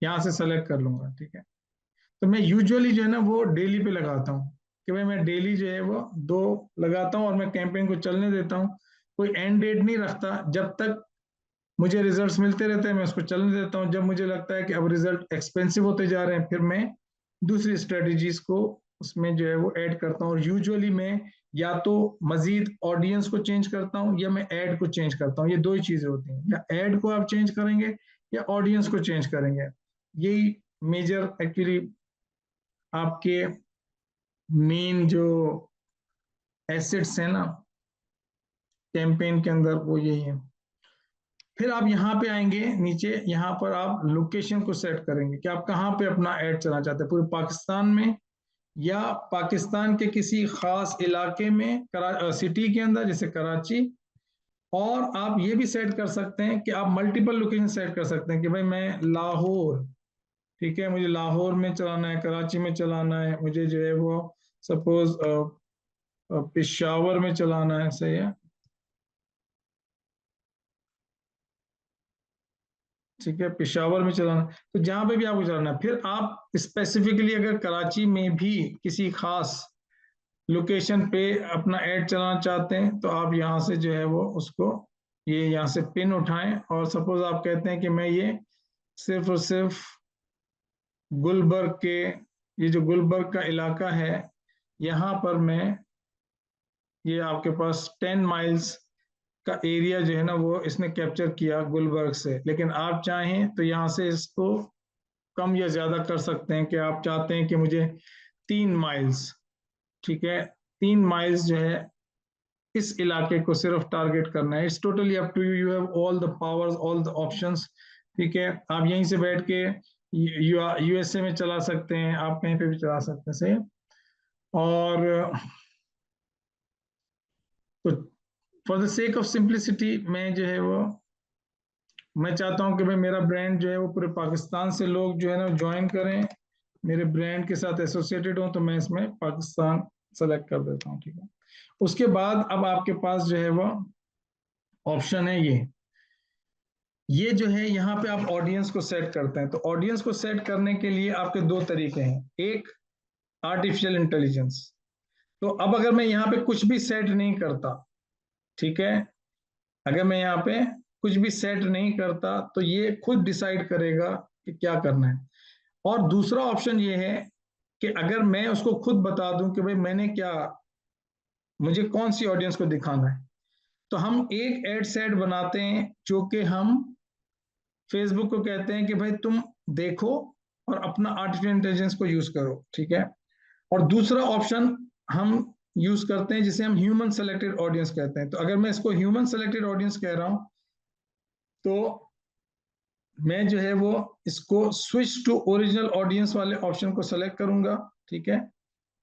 यहाँ से सेलेक्ट कर लूंगा, ठीक है। तो मैं यूजुअली जो है ना वो डेली पे लगाता हूँ कि भाई मैं डेली जो है वो 2 लगाता हूँ और मैं कैंपेन को चलने देता हूँ। कोई एंड डेट नहीं रखता, जब तक मुझे रिजल्ट्स मिलते रहते हैं मैं उसको चलने देता हूँ। जब मुझे लगता है कि अब रिजल्ट एक्सपेंसिव होते जा रहे हैं, फिर मैं दूसरी स्ट्रेटजीज को उसमें जो है वो ऐड करता हूँ। और यूजुअली मैं या तो मजीद ऑडियंस को चेंज करता हूँ या मैं ऐड को चेंज करता हूँ। ये दो ही चीजें होती हैं, या ऐड को आप चेंज करेंगे या ऑडियंस को चेंज करेंगे। यही मेजर एक्चुअली आपके मेन जो एसेट्स है ना कैंपेन के अंदर, वो यही है। फिर आप यहाँ पे आएंगे नीचे, यहाँ पर आप लोकेशन को सेट करेंगे कि आप कहाँ पे अपना ऐड चलाना चाहते हैं, पूरे पाकिस्तान में या पाकिस्तान के किसी खास इलाके में, सिटी के अंदर जैसे कराची। और आप ये भी सेट कर सकते हैं कि आप मल्टीपल लोकेशन सेट कर सकते हैं कि भाई मैं लाहौर, ठीक है, मुझे लाहौर में चलाना है, कराची में चलाना है, मुझे जो है वो सपोज पेशावर में चलाना है, सही है, ठीक है, पेशावर में चलाना। तो जहां पे भी आपको चलाना है, फिर आप स्पेसिफिकली अगर कराची में भी किसी खास लोकेशन पे अपना ऐड चलाना चाहते हैं तो आप यहाँ से जो है वो उसको ये यहाँ से पिन उठाएं। और सपोज आप कहते हैं कि मैं ये सिर्फ और सिर्फ गुलबर्ग के, ये जो गुलबर्ग का इलाका है यहाँ पर मैं, ये आपके पास 10 माइल्स का एरिया जो है ना वो इसने कैप्चर किया गुलबर्ग से। लेकिन आप चाहें तो यहाँ से इसको कम या ज्यादा कर सकते हैं कि आप चाहते हैं कि मुझे 3 माइल्स, ठीक है, 3 माइल्स जो है इस इलाके को सिर्फ टारगेट करना है। It's totally up to you, you have all the powers, all the options, ठीक है। आप यहीं से बैठ के यूएसए में चला सकते हैं, आप कहीं पे भी चला सकते हैं, सही। और तो for the sake of simplicity मैं जो है वो मैं चाहता हूं कि भाई मेरा ब्रांड जो है वो पूरे पाकिस्तान से लोग जो है ना ज्वाइन करें, मेरे ब्रांड के साथ एसोसिएटेड हो, तो मैं इसमें पाकिस्तान सेलेक्ट कर देता हूँ, ठीक है। उसके बाद अब आपके पास जो है वो ऑप्शन है ये जो है यहाँ पे आप ऑडियंस को सेट करते हैं। तो ऑडियंस को सेट करने के लिए आपके दो तरीके हैं, एक आर्टिफिशियल इंटेलिजेंस। तो अब अगर मैं यहाँ पे कुछ भी सेट नहीं करता, ठीक है, अगर मैं यहाँ पे कुछ भी सेट नहीं करता तो ये खुद डिसाइड करेगा कि क्या करना है। और दूसरा ऑप्शन ये है कि अगर मैं उसको खुद बता दूं कि भाई मैंने क्या, मुझे कौन सी ऑडियंस को दिखाना है, तो हम एक एड सेट बनाते हैं जो कि हम फेसबुक को कहते हैं कि भाई तुम देखो और अपना आर्टिफिशियल इंटेलिजेंस को यूज करो, ठीक है। और दूसरा ऑप्शन हम यूज करते हैं जिसे हम ह्यूमन सेलेक्टेड ऑडियंस कहते हैं। तो अगर मैं इसको ह्यूमन सेलेक्टेड ऑडियंस कह रहा हूं तो मैं जो है वो इसको स्विच टू ओरिजिनल ऑडियंस वाले ऑप्शन को सेलेक्ट करूंगा, ठीक है।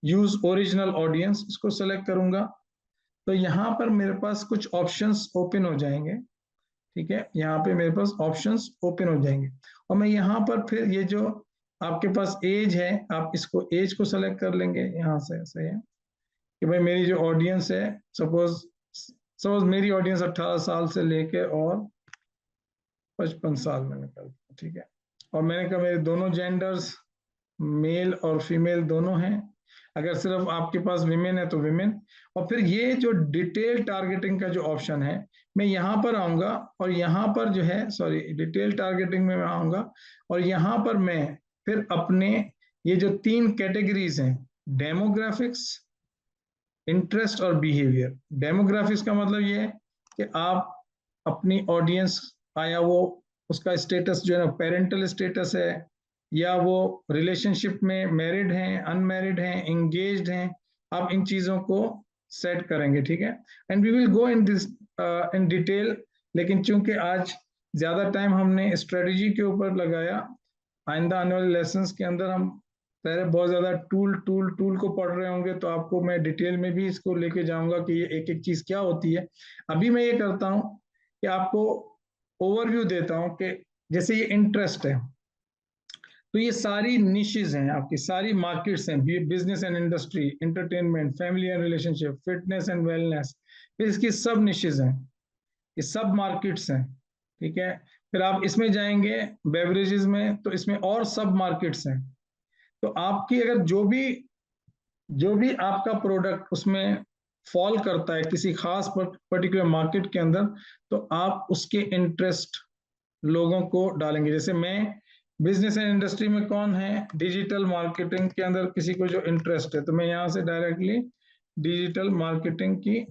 यूज ओरिजिनल ऑडियंस इसको सेलेक्ट करूंगा, तो यहाँ पर मेरे पास कुछ ऑप्शंस ओपन हो जाएंगे, ठीक है। यहाँ पे मेरे पास ऑप्शंस ओपन हो जाएंगे और मैं यहाँ पर फिर ये जो आपके पास एज है, आप इसको एज को सेलेक्ट कर लेंगे यहाँ से, ऐसे है कि भाई मेरी जो ऑडियंस है, सपोज सपोज मेरी ऑडियंस 18 साल से लेके और 55 साल मैंने कर दिया, ठीक है। और मैंने कहा मेरे दोनों जेंडर्स मेल और फीमेल दोनों हैं। अगर सिर्फ आपके पास विमेन है तो विमेन। और फिर ये जो डिटेल टारगेटिंग का जो ऑप्शन है, मैं यहाँ पर आऊंगा और यहाँ पर जो है, सॉरी, डिटेल टारगेटिंग में मैं आऊंगा और यहाँ पर मैं फिर अपने ये जो 3 कैटेगरीज हैं, डेमोग्राफिक्स, इंटरेस्ट और बिहेवियर। डेमोग्राफिक्स का मतलब ये है कि आप अपनी ऑडियंस, आया वो उसका स्टेटस जो है ना, पेरेंटल स्टेटस है, या वो रिलेशनशिप में मैरिड हैं, अनमैरिड हैं, एंगेज्ड हैं, आप इन चीजों को सेट करेंगे, ठीक है। And we will go in this in detail, लेकिन चूंकि आज ज्यादा टाइम हमने स्ट्रेटेजी के ऊपर लगाया, आइंदा आने वाले लेसन के अंदर हम पहले बहुत ज्यादा टूल टूल टूल को पढ़ रहे होंगे, तो आपको मैं डिटेल में भी इसको लेके जाऊंगा कि ये एक एक चीज क्या होती है। अभी मैं ये करता हूँ कि आपको ओवरव्यू देता हूँ कि जैसे ये इंटरेस्ट है, तो ये सारी निशेज हैं, आपकी सारी मार्केट्स हैं, business and industry, entertainment, family and relationship, fitness and wellness, फिर इसकी सब निशेज हैं, ये सब मार्केट्स हैं, ठीक है। फिर आप इसमें जाएंगे बेवरेजेस में, तो इसमें और सब मार्केट्स हैं। तो आपकी अगर जो भी आपका प्रोडक्ट उसमें फॉल करता है किसी खास पर्टिकुलर मार्केट के अंदर, तो आप उसके इंटरेस्ट लोगों को डालेंगे। जैसे मैं बिजनेस एंड इंडस्ट्री में कौन है, डिजिटल मार्केटिंग के अंदर किसी को जो इंटरेस्ट है, तो मैं यहां से डायरेक्टली डिजिटल मार्केटिंग की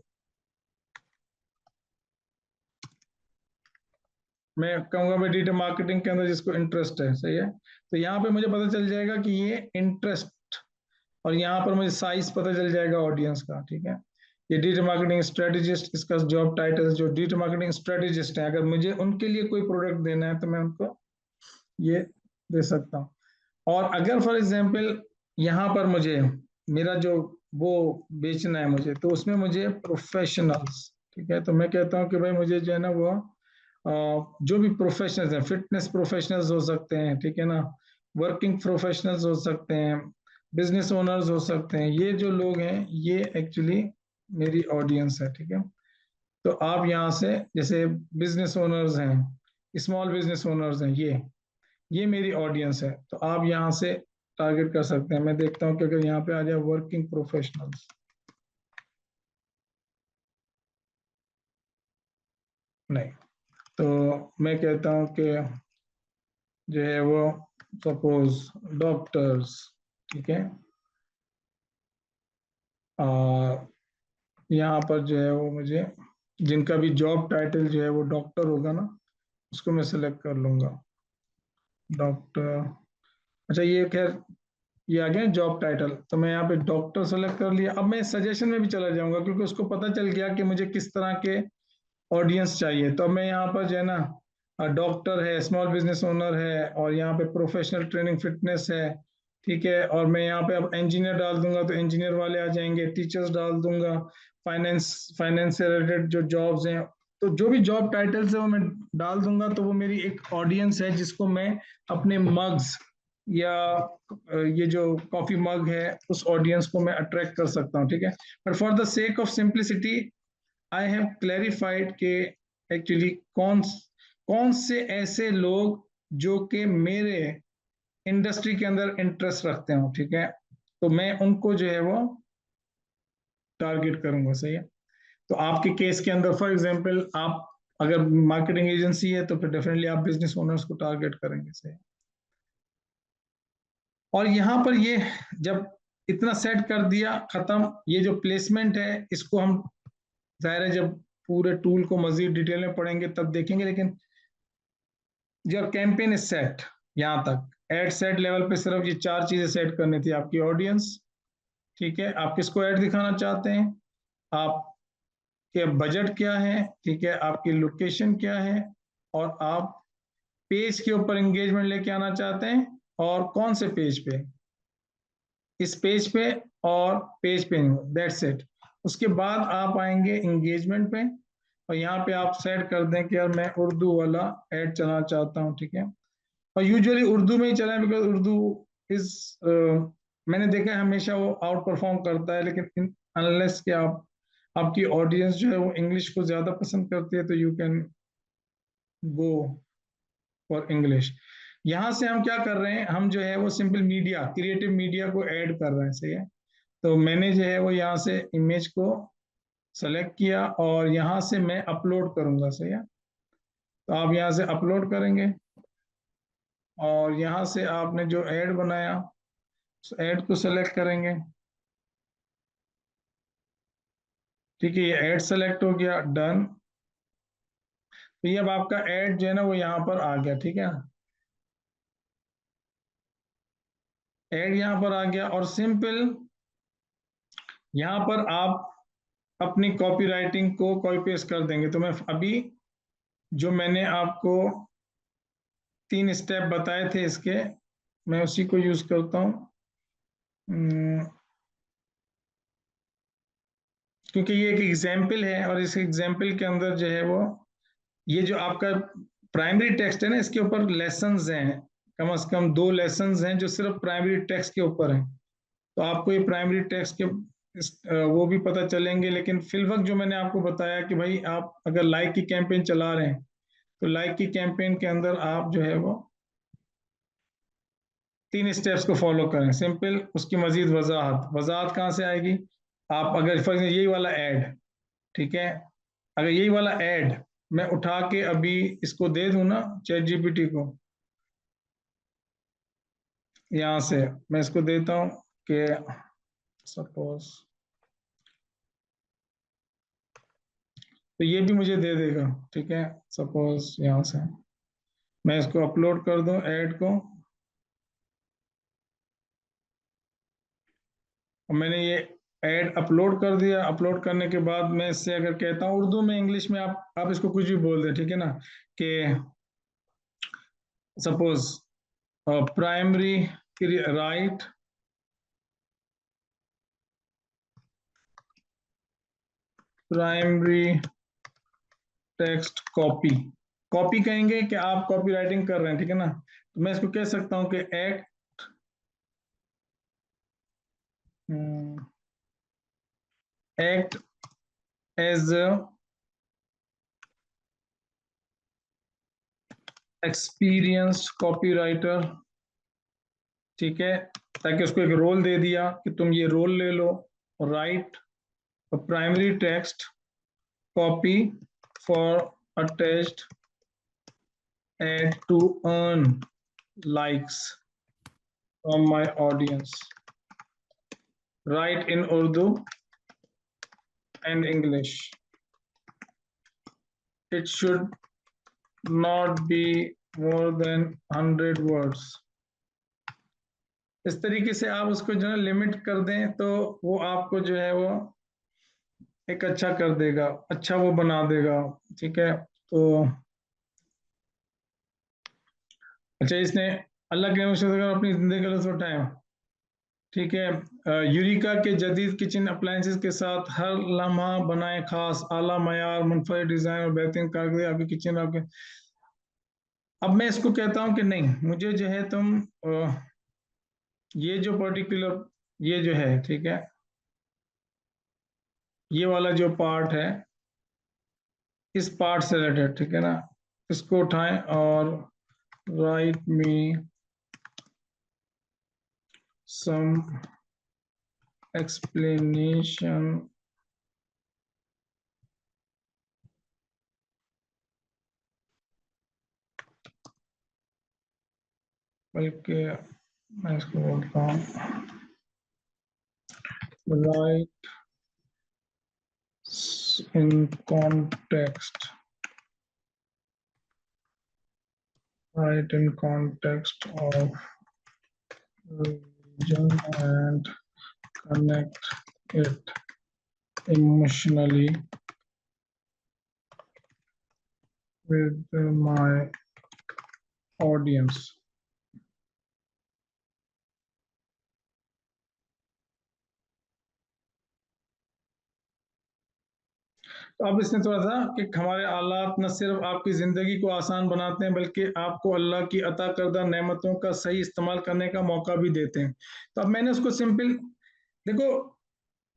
मैं कहूंगा भाई, डिजिटल मार्केटिंग के अंदर जिसको इंटरेस्ट है, सही है। तो यहाँ पे मुझे पता चल जाएगा कि ये इंटरेस्ट, और यहाँ पर मुझे साइज पता चल जाएगा ऑडियंस का, ठीक है। ये डिजिटल मार्केटिंग स्ट्रेटेजिस्ट, इसका जॉब टाइटल जो डिजिटल मार्केटिंग स्ट्रेटेजिस्ट है, अगर मुझे उनके लिए कोई प्रोडक्ट देना है तो मैं उनको ये दे सकता हूँ। और अगर फॉर एग्जांपल यहाँ पर मुझे मेरा जो वो बेचना है मुझे, तो उसमें मुझे प्रोफेशनल्स, ठीक है, तो मैं कहता हूँ कि भाई मुझे जो है ना वो जो भी प्रोफेशनल्स हैं, फिटनेस प्रोफेशनल्स हो सकते हैं, ठीक है ना, वर्किंग प्रोफेशनल्स हो सकते हैं, बिजनेस ओनर्स हो सकते हैं, ये जो लोग हैं ये एक्चुअली मेरी ऑडियंस है, ठीक है। तो आप यहाँ से जैसे बिजनेस ओनर्स हैं, स्मॉल बिजनेस ओनर्स हैं, ये मेरी ऑडियंस है, तो आप यहाँ से टारगेट कर सकते हैं। मैं देखता हूँ कि अगर यहाँ पे आ जाए वर्किंग प्रोफेशनल्स, नहीं, तो मैं कहता हूँ कि जो है वो सपोज डॉक्टर्स, ठीक है, और यहाँ पर जो है वो मुझे जिनका भी जॉब टाइटल जो है वो डॉक्टर होगा ना, उसको मैं सिलेक्ट कर लूंगा, डॉक्टर। अच्छा, ये खैर ये आ गया जॉब टाइटल, तो मैं यहाँ पे डॉक्टर सेलेक्ट कर लिया। अब मैं सजेशन में भी चला जाऊंगा क्योंकि उसको पता चल गया कि मुझे किस तरह के ऑडियंस चाहिए। तो अब मैं यहाँ पर जो है ना, डॉक्टर है, स्मॉल बिजनेस ओनर है, और यहाँ पे प्रोफेशनल ट्रेनिंग फिटनेस है, ठीक है। और मैं यहाँ पे अब इंजीनियर डाल दूंगा तो इंजीनियर वाले आ जाएंगे, टीचर्स डाल दूंगा, फाइनेंस से रिलेटेड जो जॉब्स हैं, तो जो भी जॉब टाइटल्स है वो मैं डाल दूंगा। तो वो मेरी एक ऑडियंस है जिसको मैं अपने मग्स या ये जो कॉफी मग है उस ऑडियंस को मैं अट्रैक्ट कर सकता हूँ, ठीक है। But for the sake of simplicity I have clarified के एक्चुअली कौन कौन से ऐसे लोग जो कि मेरे इंडस्ट्री के अंदर इंटरेस्ट रखते हो, ठीक है, तो मैं उनको जो है वो टारगेट करूंगा, सही है। तो आपके केस के अंदर फॉर एग्जांपल आप अगर मार्केटिंग एजेंसी है तो फिर डेफिनेटली आप बिजनेस ओनर्स को टारगेट करेंगे, सही है। और यहाँ पर ये जब इतना सेट कर दिया, खत्म, ये जो प्लेसमेंट है इसको हम जाहिर है जब पूरे टूल को मजीद डिटेल में पढ़ेंगे तब देखेंगे, लेकिन योर कैंपेन इज सेट यहाँ तक, ऐड सेट लेवल पे सिर्फ ये 4 चीजें सेट करनी थी। आपकी ऑडियंस, ठीक है, आप किसको ऐड दिखाना चाहते हैं, आपके बजट क्या है, ठीक है, आपकी लोकेशन क्या है, और आप पेज के ऊपर एंगेजमेंट लेके आना चाहते हैं, और कौन से पेज पे, इस पेज पे और पेज पे, दैट्स इट। उसके बाद आप आएंगे एंगेजमेंट पे, और यहाँ पे आप सेट कर दें कि यार मैं उर्दू वाला ऐड चलाना चाहता हूँ, ठीक है। और यूजुअली उर्दू में ही चलाएं, बिकॉज उर्दू इज, मैंने देखा है हमेशा वो आउट परफॉर्म करता है, लेकिन अनलेस कि आप, आपकी ऑडियंस जो है वो इंग्लिश को ज्यादा पसंद करती है, तो you can go for English. यहाँ से हम क्या कर रहे हैं, हम जो है वो सिंपल मीडिया, क्रिएटिव मीडिया को ऐड कर रहे हैं, सही है। तो मैंने जो है वो यहाँ से इमेज को सेलेक्ट किया, और यहाँ से मैं अपलोड करूंगा, सही है। तो आप यहाँ से अपलोड करेंगे, और यहाँ से आपने जो ऐड बनाया उस ऐड को सेलेक्ट करेंगे, ठीक है। ये ऐड सेलेक्ट हो गया, डन। तो ये अब आपका ऐड जो है ना वो यहाँ पर आ गया, ठीक है। ऐड यहाँ पर आ गया, और सिंपल यहाँ पर आप अपनी कॉपी राइटिंग को कॉपी पेस्ट कर देंगे। तो मैं अभी जो मैंने आपको 3 स्टेप बताए थे इसके, मैं उसी को यूज करता हूँ। क्योंकि ये एक एग्जाम्पल है, और इस एग्जाम्पल के अंदर जो है वो, ये जो आपका प्राइमरी टेक्स्ट है ना, इसके ऊपर लेसन्स हैं, कम से कम 2 लेसन्स हैं जो सिर्फ प्राइमरी टेक्स्ट के ऊपर हैं। तो आपको ये प्राइमरी टेक्स्ट के वो भी पता चलेंगे, लेकिन फिल वक्त जो मैंने आपको बताया कि भाई आप अगर लाइक की कैंपेन चला रहे हैं, तो लाइक की कैंपेन के अंदर आप जो है वो 3 स्टेप्स को फॉलो करें, सिंपल। उसकी मजीद वजाहत, वजाहत कहाँ से आएगी, आप अगर फॉर यही वाला ऐड, ठीक है, अगर यही वाला ऐड मैं उठा के अभी इसको दे दूं ना चैट जीपीटी को, यहाँ से मैं इसको देता हूँ कि सपोज, तो ये भी मुझे दे देगा, ठीक है। सपोज यहाँ से मैं इसको अपलोड कर दूं ऐड को, और मैंने ये ऐड अपलोड कर दिया। अपलोड करने के बाद मैं इससे अगर कहता हूँ उर्दू में, इंग्लिश में, आप इसको कुछ भी बोल दें, ठीक है ना, कि suppose primary right, primary text copy, copy कहेंगे कि आप कॉपी राइटिंग कर रहे हैं, ठीक है ना। तो मैं इसको कह सकता हूँ कि act as experienced copy writer, ठीक है, ताकि उसको एक रोल दे दिया कि तुम ये रोल ले लो, write primary text copy for a test ad to earn likes from my audience, write in Urdu and English, it should not be more than 100 words। इस तरीके से आप उसको जो है लिमिट कर दें, तो वो आपको जो है वो एक अच्छा कर देगा, अच्छा वो बना देगा, ठीक है। तो अच्छा, इसने अल्लाह के नबी अगर अपनी जिंदगी का लुत्फ उठाया, ठीक है। यूरिका के जदीद किचन अप्लायंसेस के साथ हर लम्हा बनाए खास, आला मयार, मुनफरद डिजाइन और बेहतरीन कारकर्दगी आपके किचन आपके। अब मैं इसको कहता हूं कि नहीं, मुझे जो है तुम ये जो पर्टिकुलर, ये जो है, ठीक है, ये वाला जो पार्ट है, इस पार्ट से रिलेटेड, ठीक है ना, इसको उठाएं और राइट मी सम एक्सप्लेनेशन बल्कि मैं इसको बोलता हूँ right in context, right, in context of religion and connect it emotionally with my audience. तो अब इसने थोड़ा सा कि हमारे हालात न सिर्फ आपकी जिंदगी को आसान बनाते हैं बल्कि आपको अल्लाह की अता करदा नेमतों का सही इस्तेमाल करने का मौका भी देते हैं। तो अब मैंने उसको सिंपल देखो,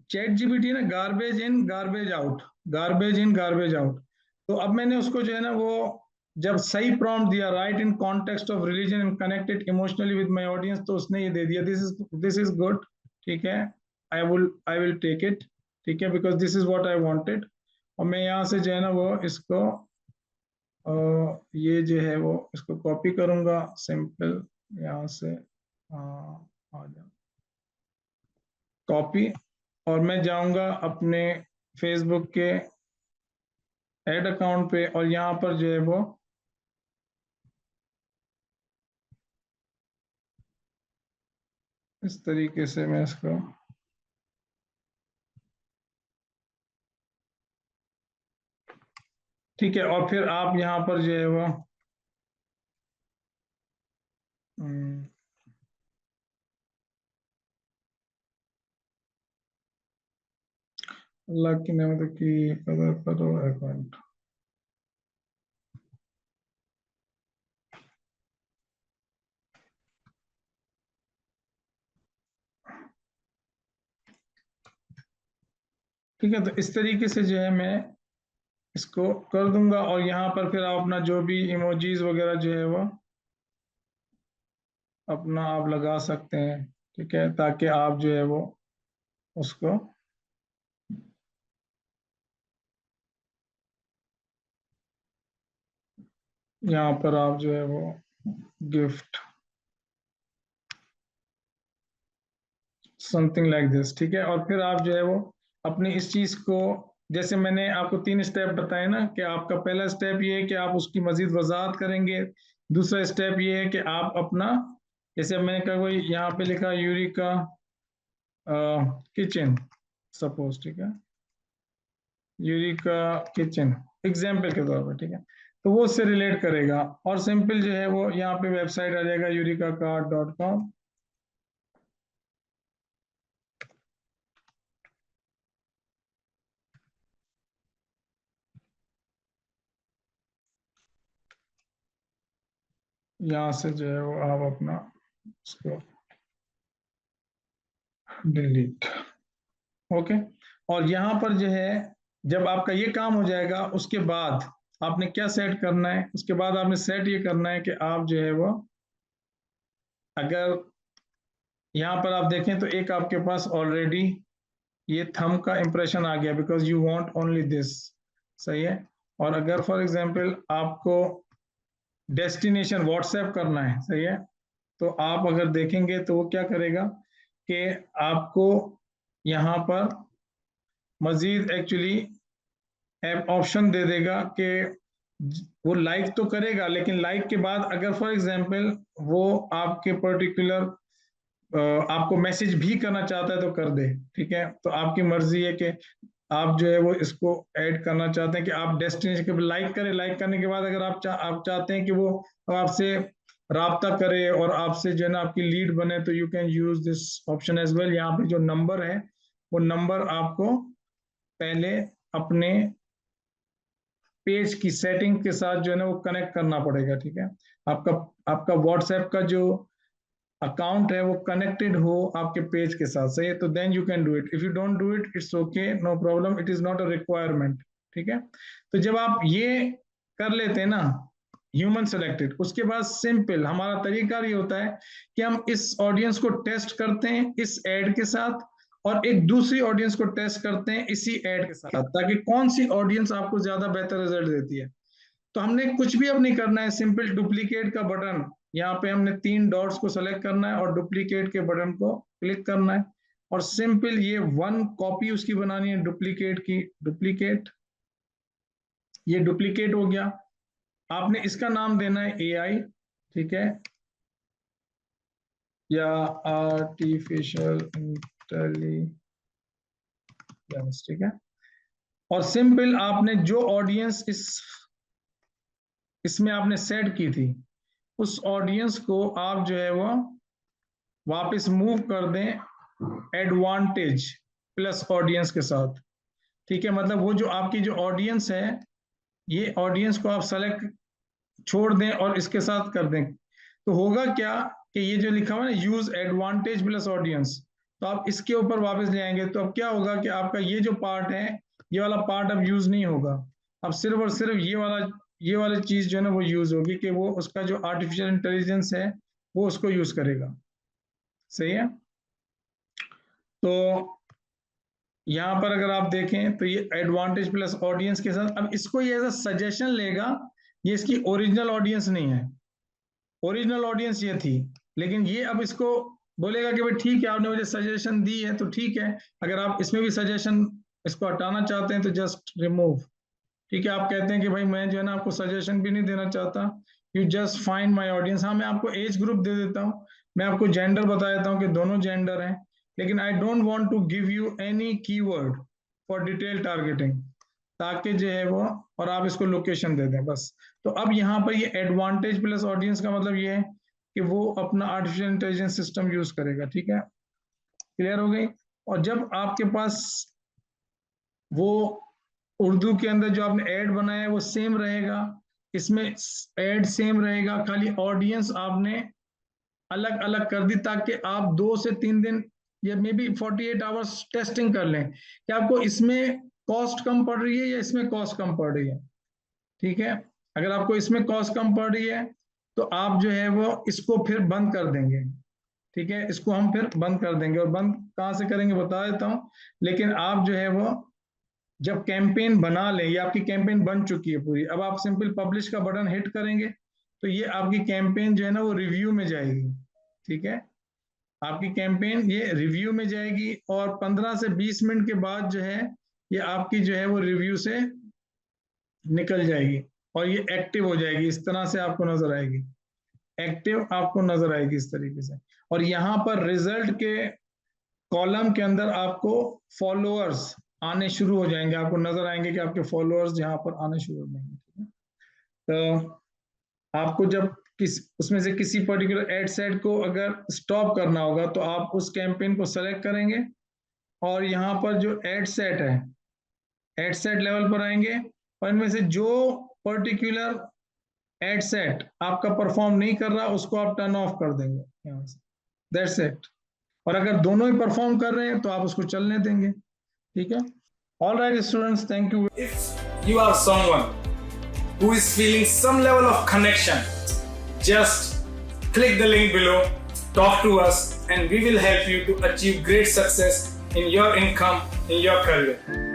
चैट जीपीटी ना garbage in garbage out, garbage in garbage out. तो अब मैंने उसको जो है ना वो जब सही प्रॉम्प्ट दिया, right in context of religion and connected emotionally with my audience, तो उसने ये दे दिया, दिस इज गुड, ठीक है, आई विल टेक इट, ठीक है, because this is what I wanted. और मैं यहाँ से जो है ना वो इसको ये जो है वो इसको कॉपी करूंगा सिंपल, यहाँ से आ जाओ कॉपी, और मैं जाऊंगा अपने फेसबुक के ऐड अकाउंट पे, और यहाँ पर जो है वो इस तरीके से मैं इसको, ठीक है, और फिर आप यहाँ पर जो है वो अल्लाह की नेमत की कदर करो अकाउंट, ठीक है। तो इस तरीके से जो है मैं इसको कर दूंगा, और यहाँ पर फिर आप अपना जो भी इमोजीज वगैरह जो है वो अपना आप लगा सकते हैं, ठीक है, ताकि आप जो है वो उसको यहाँ पर आप जो है वो गिफ्ट समथिंग लाइक दिस, ठीक है। और फिर आप जो है वो अपनी इस चीज को, जैसे मैंने आपको 3 स्टेप बताए ना, कि आपका पहला स्टेप ये है कि आप उसकी मजीद वजाहत करेंगे, दूसरा स्टेप ये है कि आप अपना, जैसे मैंने कहा कोई यहाँ पे लिखा यूरिका किचन सपोज, ठीक है, यूरिका किचन एग्जाम्पल के तौर पर, ठीक है, तो वो उससे रिलेट करेगा, और सिंपल जो है वो यहाँ पे वेबसाइट आ जाएगा यूरिका कार्ड.com। यहाँ से जो है वो आप अपना उसको डिलीट, ओके। और यहाँ पर जो है जब आपका ये काम हो जाएगा, उसके बाद आपने क्या सेट करना है, उसके बाद आपने सेट ये करना है कि आप जो है वो, अगर यहाँ पर आप देखें तो एक आपके पास ऑलरेडी ये थंब का इंप्रेशन आ गया, because you want only this, सही है। और अगर फॉर एग्जांपल आपको डेस्टिनेशन व्हाट्सएप करना है, सही है, तो आप अगर देखेंगे तो वो क्या करेगा कि आपको यहाँ पर मजीद एक्चुअली ऐप ऑप्शन दे देगा कि वो लाइक तो करेगा, लेकिन लाइक के बाद अगर फॉर एग्जांपल वो आपके पर्टिकुलर आपको मैसेज भी करना चाहता है तो कर दे, ठीक है। तो आपकी मर्जी है कि आप जो है वो इसको ऐड करना चाहते हैं कि आप डेस्टिनेशन के लाइक करें, लाइक करने के बाद अगर आप चाहते हैं कि वो आपसे राब्ता करे और आपसे जो है ना आपकी लीड बने, तो you can use this option as well. यहाँ पे जो नंबर है वो नंबर आपको पहले अपने पेज की सेटिंग के साथ जो है ना वो कनेक्ट करना पड़ेगा, ठीक है। आपका आपका व्हाट्सएप का जो अकाउंट है वो कनेक्टेड हो आपके पेज के साथ, सही है, तो then you can do it, if you don't do it it's okay, no problem, it is not a requirement, ठीक है। तो जब आप ये कर लेते हैं ना ह्यूमन सेलेक्टेड, उसके बाद सिंपल हमारा तरीका ये होता है कि हम इस ऑडियंस को टेस्ट करते हैं इस एड के साथ, और एक दूसरी ऑडियंस को टेस्ट करते हैं इसी एड के साथ, ताकि कौन सी ऑडियंस आपको ज्यादा बेहतर रिजल्ट देती है। तो हमने कुछ भी अब नहीं करना है, सिंपल डुप्लीकेट का बटन, यहाँ पे हमने 3 डॉट्स को सेलेक्ट करना है और डुप्लीकेट के बटन को क्लिक करना है, और सिंपल ये 1 कॉपी उसकी बनानी है डुप्लीकेट की, डुप्लीकेट, ये डुप्लीकेट हो गया। आपने इसका नाम देना है एआई, ठीक है, या आर्टिफिशियल इंटेलिजेंस, ठीक है। और सिंपल आपने जो ऑडियंस इसमें आपने सेट की थी, उस ऑडियंस को आप जो है वो वापस मूव कर दें एडवांटेज प्लस ऑडियंस के साथ, ठीक है। मतलब वो जो आपकी जो ऑडियंस है, ये ऑडियंस को आप सेलेक्ट छोड़ दें और इसके साथ कर दें, तो होगा क्या कि ये जो लिखा हुआ है ना यूज एडवांटेज प्लस ऑडियंस, तो आप इसके ऊपर वापस ले आएंगे, तो अब क्या होगा कि आपका ये जो पार्ट है, ये वाला पार्ट अब यूज नहीं होगा। अब सिर्फ और सिर्फ ये वाली चीज जो है ना वो यूज होगी, कि वो उसका जो आर्टिफिशियल इंटेलिजेंस है वो उसको यूज करेगा। सही है। तो यहाँ पर अगर आप देखें तो ये एडवांटेज प्लस ऑडियंस के साथ, अब इसको ये एज सजेशन लेगा, ये इसकी ओरिजिनल ऑडियंस नहीं है, ओरिजिनल ऑडियंस ये थी, लेकिन ये अब इसको बोलेगा कि भाई ठीक है आपने मुझे सजेशन दी है तो ठीक है, अगर आप इसमें भी सजेशन इसको हटाना चाहते हैं तो जस्ट रिमूव, ठीक है। आप कहते हैं कि भाई मैं जो है ना आपको सजेशन भी नहीं देना चाहता, you just find my audience. हाँ मैं आपको एज ग्रुप दे देता हूँ, मैं आपको जेंडर बता देता हूँ कि दोनों जेंडर हैं, लेकिन I don't want to give you any keyword for detail targeting, ताकि जो है वो, और आप इसको लोकेशन दे दें बस। तो अब यहाँ पर ये एडवांटेज प्लस ऑडियंस का मतलब ये है कि वो अपना आर्टिफिशियल इंटेलिजेंस सिस्टम यूज करेगा, ठीक है। क्लियर हो गई। और जब आपके पास वो उर्दू के अंदर जो आपने ऐड बनाया है वो सेम रहेगा, इसमें ऐड सेम रहेगा, खाली ऑडियंस आपने अलग अलग कर दी, ताकि आप 2 से 3 दिन या मे बी 48 आवर्स टेस्टिंग कर लें कि आपको इसमें कॉस्ट कम पड़ रही है या इसमें कॉस्ट कम पड़ रही है, ठीक है। अगर आपको इसमें कॉस्ट कम पड़ रही है तो आप जो है वो इसको फिर बंद कर देंगे, ठीक है। इसको हम फिर बंद कर देंगे, और बंद कहाँ से करेंगे बता देता हूँ, लेकिन आप जो है वो जब कैंपेन बना लें, ये आपकी कैंपेन बन चुकी है पूरी, अब आप सिंपल पब्लिश का बटन हिट करेंगे तो ये आपकी कैंपेन जो है ना वो रिव्यू में जाएगी, ठीक है। आपकी कैंपेन ये रिव्यू में जाएगी, और 15 से 20 मिनट के बाद जो है ये आपकी जो है वो रिव्यू से निकल जाएगी, और ये एक्टिव हो जाएगी, इस तरह से आपको नजर आएगी, एक्टिव आपको नजर आएगी इस तरीके से। और यहाँ पर रिजल्ट के कॉलम के अंदर आपको फॉलोअर्स आने शुरू हो जाएंगे, आपको नजर आएंगे कि आपके फॉलोअर्स यहाँ पर आने शुरू हो जाएंगे, ठीक है। तो आपको जब उसमें से किसी पर्टिकुलर एड सेट को अगर स्टॉप करना होगा तो आप उस कैंपेन को सेलेक्ट करेंगे, और यहाँ पर जो एड सेट है, एड सेट लेवल पर आएंगे, और इनमें से जो पर्टिकुलर एड सेट आपका परफॉर्म नहीं कर रहा उसको आप टर्न ऑफ कर देंगे यहाँ से, दैट्स इट। और अगर दोनों ही परफॉर्म कर रहे हैं तो आप उसको चलने देंगे, ठीक है। All right students, thank you. If you are someone who is feeling some level of connection, just click the link below, talk to us, and we will help you to achieve great success in your income, in your career.